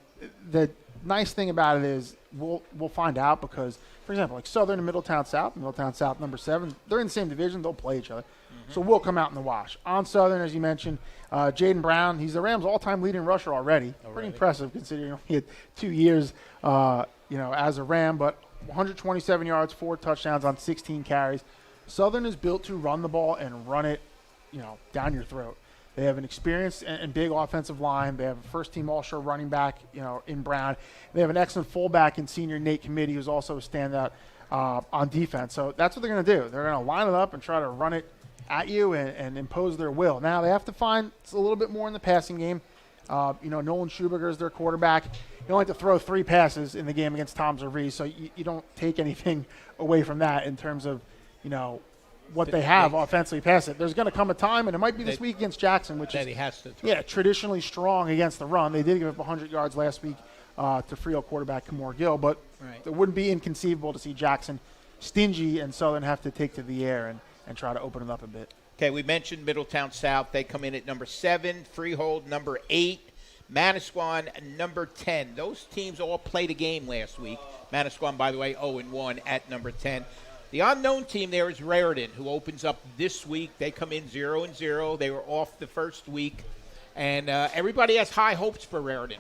the nice thing about it is we'll find out because, for example, like Southern and Middletown South number 7, they're in the same division. They'll play each other. Mm-hmm. So we'll come out in the wash. On Southern, as you mentioned, Jayden Brown, he's the Rams' all-time leading rusher already. Pretty impressive considering he had 2 years, as a Ram, but 127 yards, 4 touchdowns on 16 carries. Southern is built to run the ball and run it, down your throat. They have an experienced and big offensive line. They have a first-team all-shore running back, in Brown. They have an excellent fullback in senior Nate Committee, who's also a standout on defense. So that's what they're going to do. They're going to line it up and try to run it at you and impose their will. Now they have to find a little bit more in the passing game. Nolan Schuberger is their quarterback. You only have to throw 3 passes in the game against Toms River, so you don't take anything away from that in terms of, what they have offensively pass it. There's going to come a time, and it might be this week against Jackson, which is he has to throw. Yeah, traditionally strong against the run. They did give up 100 yards last week to Frio quarterback Kamor Gill, but it wouldn't be inconceivable to see Jackson stingy and Southern have to take to the air and try to open it up a bit. Okay, we mentioned Middletown South. They come in at number 7, Freehold number 8, Manasquan number 10. Those teams all played a game last week. Manasquan, by the way, 0-1 at number 10. The unknown team there is Raritan, who opens up this week. They come in 0-0. They were off the first week, and everybody has high hopes for Raritan.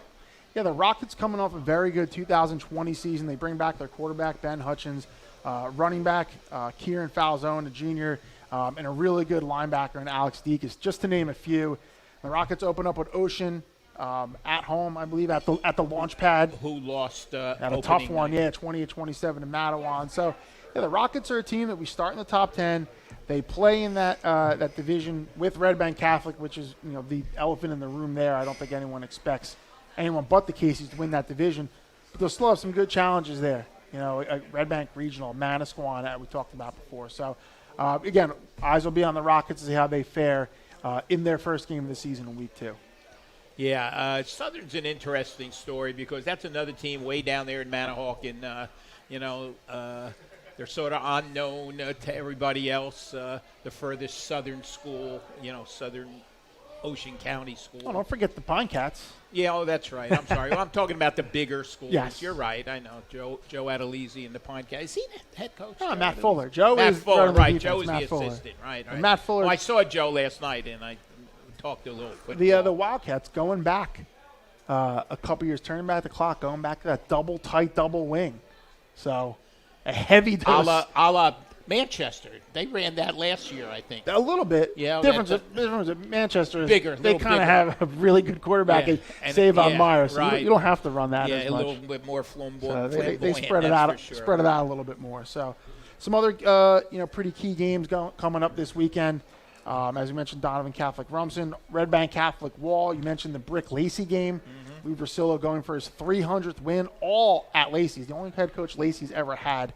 Yeah, the Rockets coming off a very good 2020 season. They bring back their quarterback, Ben Hutchins, running back, Kieran Falzone, a junior, and a really good linebacker in Alex Deakus, just to name a few. The Rockets open up with Ocean at home, I believe, at the launch pad. Who lost at a tough one, night. 20-27 to Matawan. So, yeah, the Rockets are a team that we start in the top 10. They play in that division with Red Bank Catholic, which is the elephant in the room there. I don't think anyone expects anyone but the Caseys to win that division, but they'll still have some good challenges there. Red Bank Regional, Manasquan that we talked about before. So, again, eyes will be on the Rockets to see how they fare in their first game of the season in week 2. Yeah, Southern's an interesting story because that's another team way down there in Manahawkin. They're sort of unknown to everybody else. The furthest Southern school, Southern Ocean County School. Oh, don't forget the Pine Cats. Yeah, that's right. I'm sorry. Well, I'm talking about the bigger schools. Yes. You're right. I know. Joe Adelisi and the Pine Cats. Is he the head coach? Oh, Matt Fuller. Joe Matt is Fuller, right. Defense, Joe is Matt the Fuller. assistant. Right. And Matt Fuller. Well, I saw Joe last night, and I talked a little football. The Wildcats going back a couple years, turning back the clock, going back to that double wing. So a heavy dose. A la Manchester. They ran that last year, I think. A little bit. Yeah. Difference of Manchester is bigger. They kind of have a really good quarterback in Savon Myers. So right. you don't have to run that as much. Yeah, a little bit more flamboyant. So they spread it out. Sure. Spread it out a little bit more. So some other pretty key games coming up this weekend. As you mentioned, Donovan Catholic Rumson, Red Bank Catholic Wall. You mentioned the Brick Lacey game. Lee Versillo going for his 300th win, all at Lacey's. The only head coach Lacey's ever had.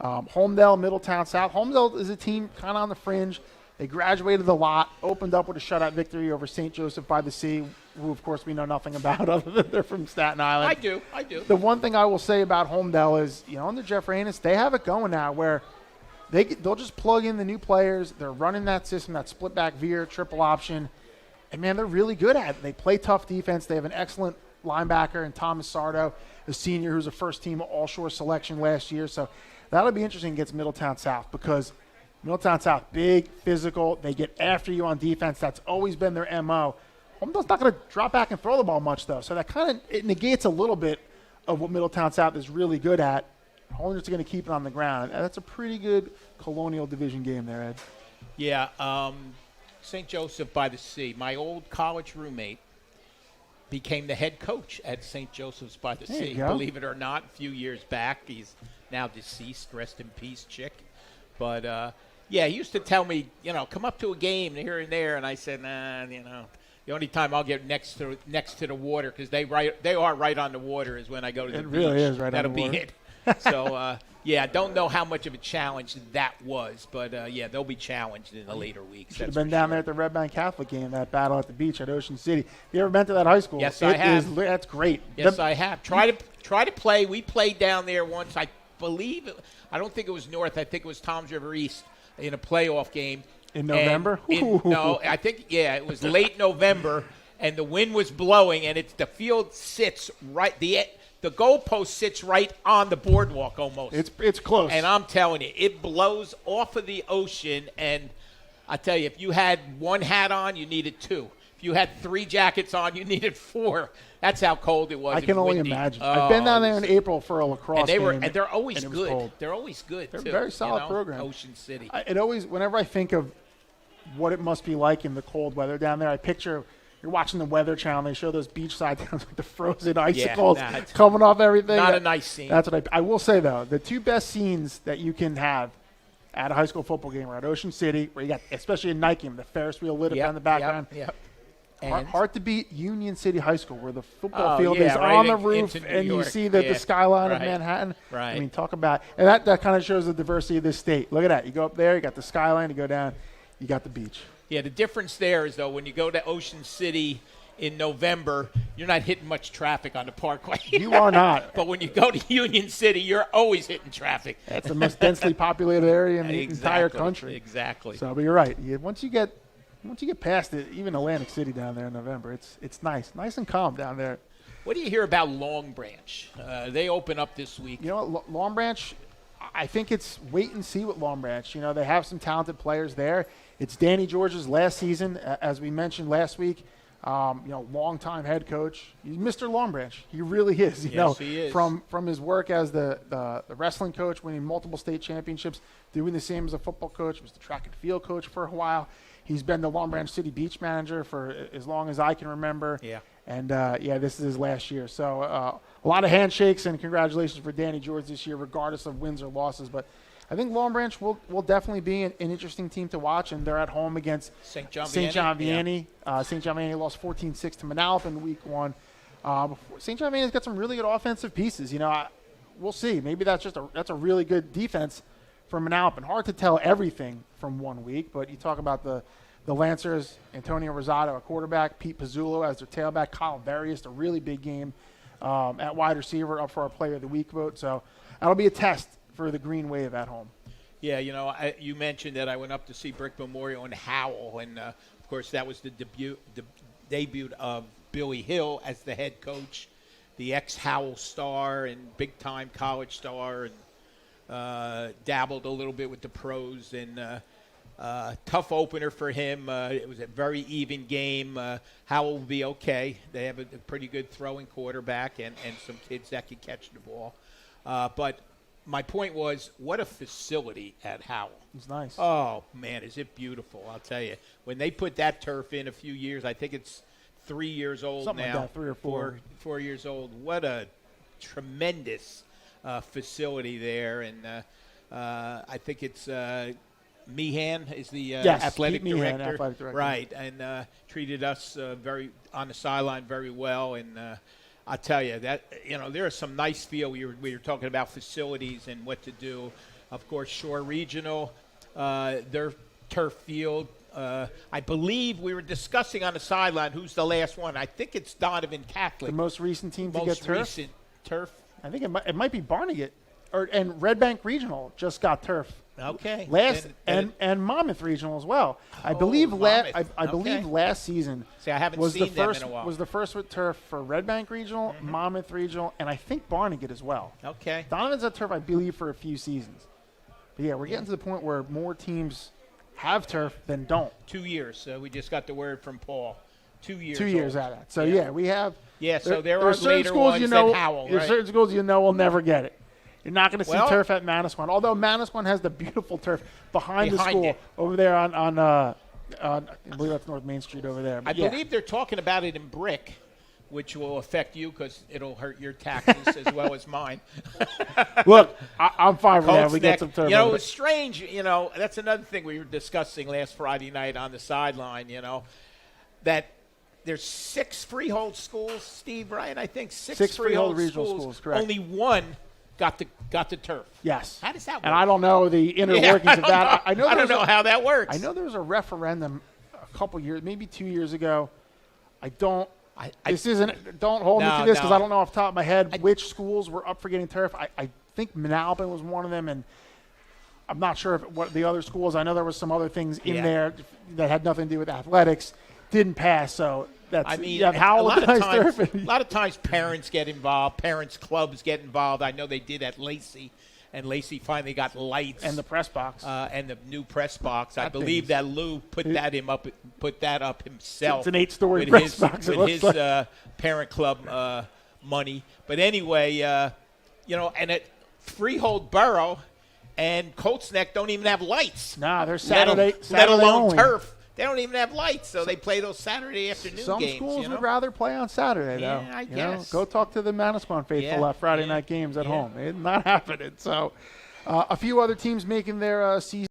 Holmdel, Middletown South. Holmdel is a team kind of on the fringe. They graduated a lot, opened up with a shutout victory over St. Joseph by the Sea, who, of course, we know nothing about other than they're from Staten Island. I do. The one thing I will say about Holmdel is, under Jeff Ranis, they have it going now where they'll just plug in the new players. They're running that system, that split back veer, triple option. And, man, they're really good at it. They play tough defense. They have an excellent linebacker in Thomas Sardo, a senior who's a first-team all-shore selection last year. So that'll be interesting against Middletown South because Middletown South, big, physical. They get after you on defense. That's always been their MO. Holmdel's not going to drop back and throw the ball much, though. So that kind of negates a little bit of what Middletown South is really good at. Holmdel's going to keep it on the ground. And that's a pretty good Colonial Division game there, Ed. Yeah, St. Joseph by the Sea. My old college roommate became the head coach at St. Joseph's by the There Sea. you go. Believe it or not, a few years back. He's now deceased. Rest in peace, Chick. But, yeah, he used to tell me, come up to a game here and there. And I said, nah, the only time I'll get next to the water, because they are right on the water, is when I go to the beach. It really is right That'll on the water. be it. So, yeah, I don't know how much of a challenge that was, but, yeah, they'll be challenged in the later weeks. Should have been down there at the Red Bank Catholic game, that battle at the beach at Ocean City. You ever been to that high school? Yes, I have. That's great. Yes, I have. Try to play. We played down there once. I don't think it was North. I think it was Toms River East in a playoff game. In November? No, I think, yeah, it was late November, and the wind was blowing, and the field sits right – the goalpost sits right on the boardwalk almost. It's close. And I'm telling you, it blows off of the ocean. And I tell you, if you had one hat on, you needed two. If you had 3 jackets on, you needed 4. That's how cold it was. I can only windy. imagine. Oh, I've been down there in April for a lacrosse game. And they're always and it was good. cold. They're always good. They're too, a very solid program. Ocean City. Whenever I think of what it must be like in the cold weather down there, I picture you're watching the Weather Channel. They show those beachside towns with the frozen icicles coming off everything. Not a nice scene. That's what I will say, though. The 2 best scenes that you can have at a high school football game are at Ocean City, where you got, especially a night game, the Ferris wheel lit up in the background. Yep. Hard to beat Union City High School, where the football Oh, field yeah, is right on the in- roof, into New and you York. see the Yeah. skyline of Right. Manhattan. Right. I mean, talk about – and that kind of shows the diversity of this state. Look at that. You go up there, you got the skyline. You go down, you got the beach. Yeah, the difference there is, though, when you go to Ocean City in November, you're not hitting much traffic on the Parkway. You are not. But when you go to Union City, you're always hitting traffic. That's the most densely populated area in the entire country. Exactly. So, but you're right. Once you get past it, even Atlantic City down there in November, it's nice and calm down there. What do you hear about Long Branch? They open up this week. You know what, Long Branch, I think it's wait and see with Long Branch. They have some talented players there. It's Danny George's last season, as we mentioned last week. Longtime head coach. He's Mr. Long Branch. He really is. Yes, he is. From his work as the wrestling coach, winning multiple state championships, doing the same as a football coach, was the track and field coach for a while. He's been the Long Branch City beach manager for as long as I can remember. Yeah. And, this is his last year. So a lot of handshakes and congratulations for Danny George this year, regardless of wins or losses. But I think Long Branch will definitely be an interesting team to watch, and they're at home against St. John Vianney. St. John Vianney lost 14-6 to Manalapan in week 1. St. John Vianney's got some really good offensive pieces. We'll see. Maybe that's a really good defense for Manalapan. Hard to tell everything from 1 week, but you talk about the Lancers, Antonio Rosado, a quarterback, Pete Pizzulo as their tailback, Kyle Various, a really big game at wide receiver, up for our Player of the Week vote. So that'll be a test for the Green Wave at home. Yeah, you mentioned that I went up to see Brick Memorial in Howell, and, of course, that was the debut of Billy Hill as the head coach, the ex-Howell star and big-time college star, and dabbled a little bit with the pros, and tough opener for him. It was a very even game. Howell will be okay. They have a pretty good throwing quarterback and some kids that can catch the ball. But my point was, what a facility at Howell. It's nice. Oh, man, is it beautiful. I'll tell you. When they put that turf in a few years, I think it's 3 years old Something now. like that, 3 or 4. 4 years old. What a tremendous facility there. And I think it's Meehan is the athletic Pete Meehan, director. athletic director. Right, and treated us very on the sideline very well. And I tell you that there is some nice feel. We were talking about facilities and what to do. Of course, Shore Regional, their turf field. I believe we were discussing on the sideline who's the last one. I think it's Donovan Catholic. The most recent team to get Most turf. recent turf. I think it might be Barnegat, and Red Bank Regional just got turf. Okay. And Monmouth Regional as well. I Oh, believe Monmouth. I believe Okay. last season See, I haven't was seen the them first in a while. was the first with turf for Red Bank Regional, Monmouth Regional, and I think Barnegat as well. Okay. Donovan's at turf, I believe, for a few seasons. But yeah, we're getting to the point where more teams have turf than don't. 2 years. We just got the word from Paul. 2 years. 2 years old. out of that. So yeah, we have. Yeah, so there are are certain later schools ones you know. than Howell, There's right? certain schools will never get it. You're not going to see turf at Manasquan, although Manasquan has the beautiful turf behind the school it. over there on I believe that's North Main Street over there. I believe they're talking about it in brick, which will affect you because it'll hurt your taxes as well as mine. Look, I'm fine with that. We get some turf. You know, it was strange. You know, that's another thing we were discussing last Friday night on the sideline, you know, that there's 6 freehold schools, Steve, right? I think six freehold regional schools, correct. Only one got the turf. Yes. How does that work? And I don't know the inner workings of that. I don't know how that works. I know there was a referendum a couple years, maybe 2 years ago. Don't hold me to this because I don't know off the top of my head which schools were up for getting turf. I think Manalapan was one of them, and I'm not sure what the other schools. I know there was some other things in there that had nothing to do with athletics. Didn't pass, so that's. I mean, a lot of times parents get involved. Parents clubs get involved. I know they did at Lacey, and Lacey finally got lights and the press box and the new press box. I believe that Lou put that up himself. It's an 8-story press box. With his parent club money. But anyway, you know, and at Freehold Borough and Colts Neck don't even have lights. Nah, they're Saturday let alone only. turf. They don't even have lights, so they play those Saturday afternoon games. Some schools would rather play on Saturday, though. Yeah, I guess. Go talk to the Manasquan faithful at Friday night games at home. It's not happening. So, a few other teams making their season.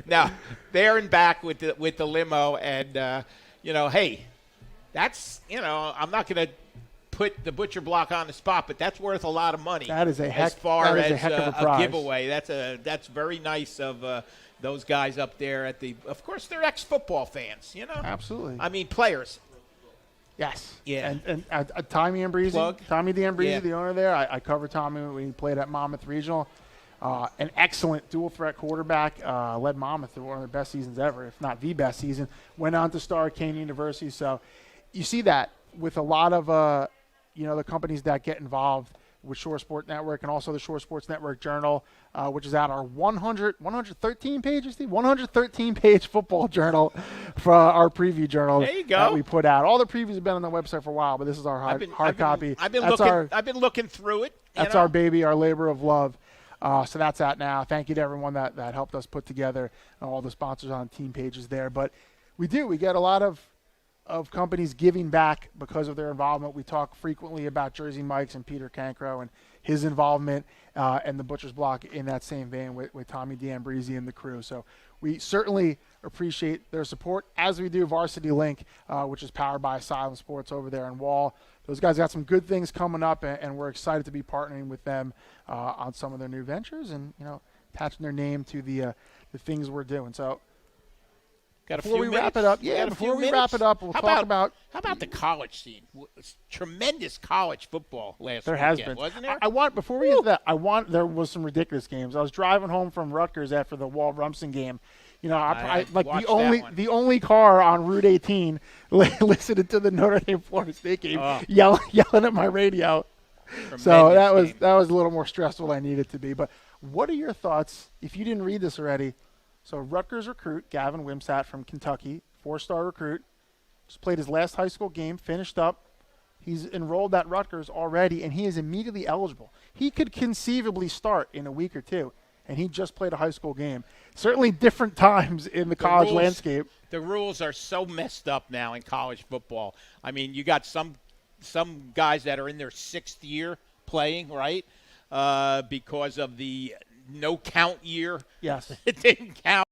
Now, there and back with the limo, and you know, hey, that's, you know, I'm not going to put the butcher block on the spot, but that's worth a lot of money. That is a heck, as far that is as a heck of a prize. giveaway. That's very nice of those guys up there at the. Of course, they're ex-football fans, you know. Absolutely. I mean, players. Yes. Yeah. And Tommy Ambrisi, Tommy DeAmbrisi, the owner there. I covered Tommy when he played at Monmouth Regional. An excellent dual-threat quarterback. Led Monmouth through one of their best seasons ever, if not the best season. Went on to star at Kean University. So you see that with a lot of, the companies that get involved with Shore Sport Network and also the Shore Sports Network Journal, which is at our 113 pages, 113-page football journal for our preview journal. There you go. That we put out. All the previews have been on the website for a while, but this is our hard copy. I've been looking through it. That's our baby, our labor of love. So that's out now. Thank you to everyone that helped us put together all the sponsors on team pages there. But we get a lot of companies giving back because of their involvement. We talk frequently about Jersey Mike's and Peter Cancro and his involvement and the Butcher's Block in that same vein with Tommy DeAmbrisi and the crew. So we certainly appreciate their support, as we do Varsity Link, which is powered by Asylum Sports over there in Wall. those guys got some good things coming up, and we're excited to be partnering with them on some of their new ventures and, attaching their name to the things we're doing. So before we wrap it up, we'll talk about how about the college scene? Tremendous college football last there weekend, has been. wasn't there? Before we get to that, there was some ridiculous games. I was driving home from Rutgers after the Wall Rumson game. I like the only car on Route 18 listening to the Notre Dame Florida State game, yelling at my radio. So that was a little more stressful than I needed to be. But what are your thoughts, if you didn't read this already? So Rutgers recruit Gavin Wimsat from Kentucky, 4-star recruit, just played his last high school game, finished up. He's enrolled at Rutgers already, and he is immediately eligible. He could conceivably start in a week or two, and he just played a high school game. Certainly different times in the college landscape. The rules are so messed up now in college football. I mean, you got some guys that are in their 6th year playing, right, because of the no count year. Yes. It didn't count.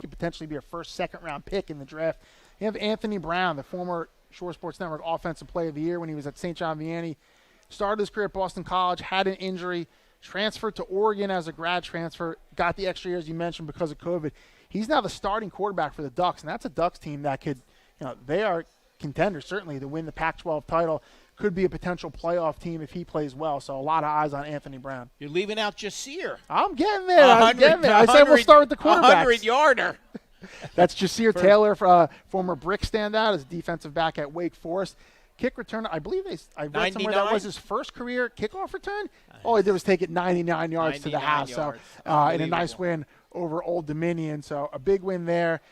Could potentially be a first, second-round pick in the draft. You have Anthony Brown, the former Shore Sports Network Offensive Player of the Year when he was at St. John Vianney. Started his career at Boston College, had an injury, transferred to Oregon as a grad transfer, got the extra years you mentioned because of COVID. He's now the starting quarterback for the Ducks, and that's a Ducks team that could, they are contenders certainly to win the Pac-12 title. Could be a potential playoff team if he plays well. So a lot of eyes on Anthony Brown. You're leaving out Jasir. I'm getting there. I said we'll start with the quarterbacks. 100-yarder. That's Jasir Taylor, former Brick standout, as defensive back at Wake Forest. Kick return, I believe I read somewhere that was his first career kickoff return. All he did was take it 99 yards to the house. So in a nice win over Old Dominion. So a big win there.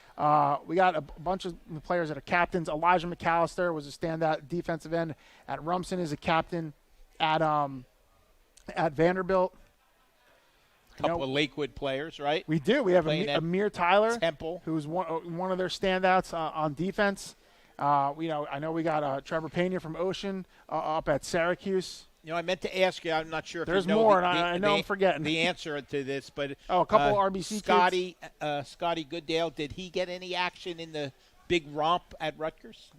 We got a bunch of players that are captains. Elijah McAllister was a standout defensive end at Rumson, is a captain at Vanderbilt. A couple of Lakewood players, right? We do. We have Amir Tyler, Temple, who's one of their standouts on defense. I know we got Trevor Pena from Ocean up at Syracuse. I meant to ask you. I'm not sure if there's you know more, and I know I'm forgetting the answer to this, but a couple of RBC kids. Scotty Gooddale, did he get any action in the big romp at Rutgers?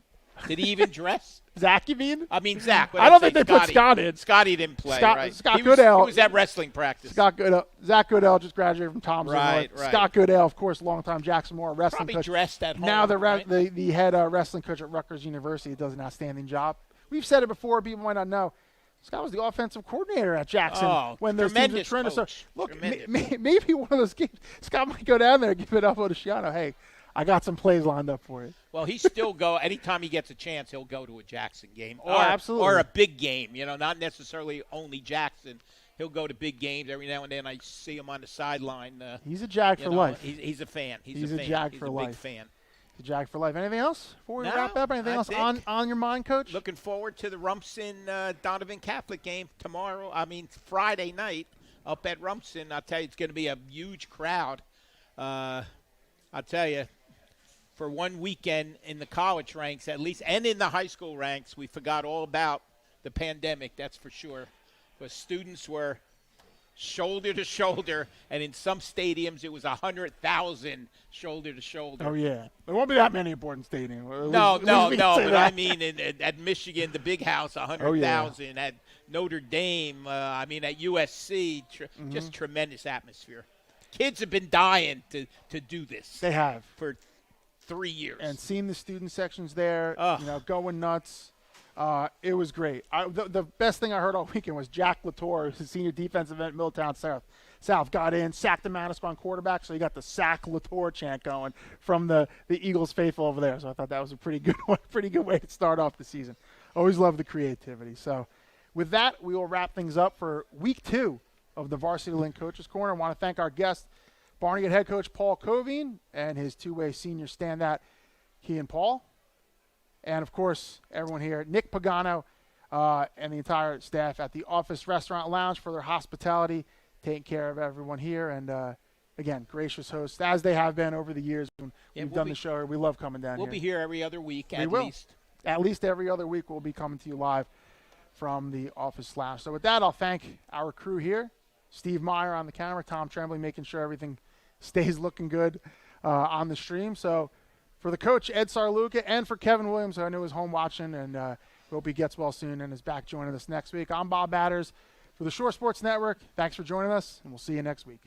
Did he even dress? Zach, you mean? I mean Zach. I don't think they put Scott in. Scotty didn't play, right? Scott Goodell. He was at wrestling practice. Zach Goodell just graduated from Thompson. Right. Scott Goodell, of course, longtime Jackson Moore wrestling Probably coach. Dressed at home. Now the right? head wrestling coach at Rutgers University does an outstanding job. We've said it before. People might not know. Scott was the offensive coordinator at Jackson when those teams were trending. So, look, maybe one of those games, Scott might go down there and give it up to Shiano. Hey, I got some plays lined up for you. Well, he still go anytime he gets a chance. He'll go to a Jackson game, absolutely, or a big game. Not necessarily only Jackson. He'll go to big games every now and then. I see him on the sideline. He's a Jag for life. He's a fan. He's a Jag for life. Big fan. He's a Jag for life. Anything else before we wrap up? Anything else on your mind, Coach? Looking forward to the Rumson Donovan Catholic game tomorrow. Friday night up at Rumson. I'll tell you, it's going to be a huge crowd. I'll tell you. For one weekend in the college ranks, at least, and in the high school ranks, we forgot all about the pandemic, that's for sure. Because students were shoulder to shoulder, and in some stadiums it was 100,000 shoulder to shoulder. Oh, yeah. There won't be that many at Borden Stadium. No, but I mean at Michigan, the big house, 100,000. Oh, yeah. At Notre Dame, at USC, just tremendous atmosphere. Kids have been dying to do this. They have. For 3 years. And seeing the student sections there, going nuts. It was great. The best thing I heard all weekend was Jack Latour, who's a senior defensive end at Middletown South, got in, sacked the Manasquan quarterback, so you got the sack Latour chant going from the Eagles faithful over there. So I thought that was a pretty good way to start off the season. Always love the creativity. So with that, we will wrap things up for week 2 of the Varsity Link Coaches Corner. I want to thank our guest, Barnegat head coach Paul Covine, and his two-way senior standout, Kean Paul. And, of course, everyone here, Nick Pagano, and the entire staff at the Office Restaurant Lounge for their hospitality, taking care of everyone here. And, again, gracious hosts, as they have been over the years when we've done the show. We love coming down here. We'll be here every other week at least. At least every other week we'll be coming to you live from the Office Lounge. So with that, I'll thank our crew here, Steve Meyer on the camera, Tom Tremblay making sure everything stays looking good on the stream. So for the coach, Ed Sarluck, and for Kevin Williams, who I know is home watching, and hope he gets well soon and is back joining us next week. I'm Bob Batters for the Shore Sports Network. Thanks for joining us, and we'll see you next week.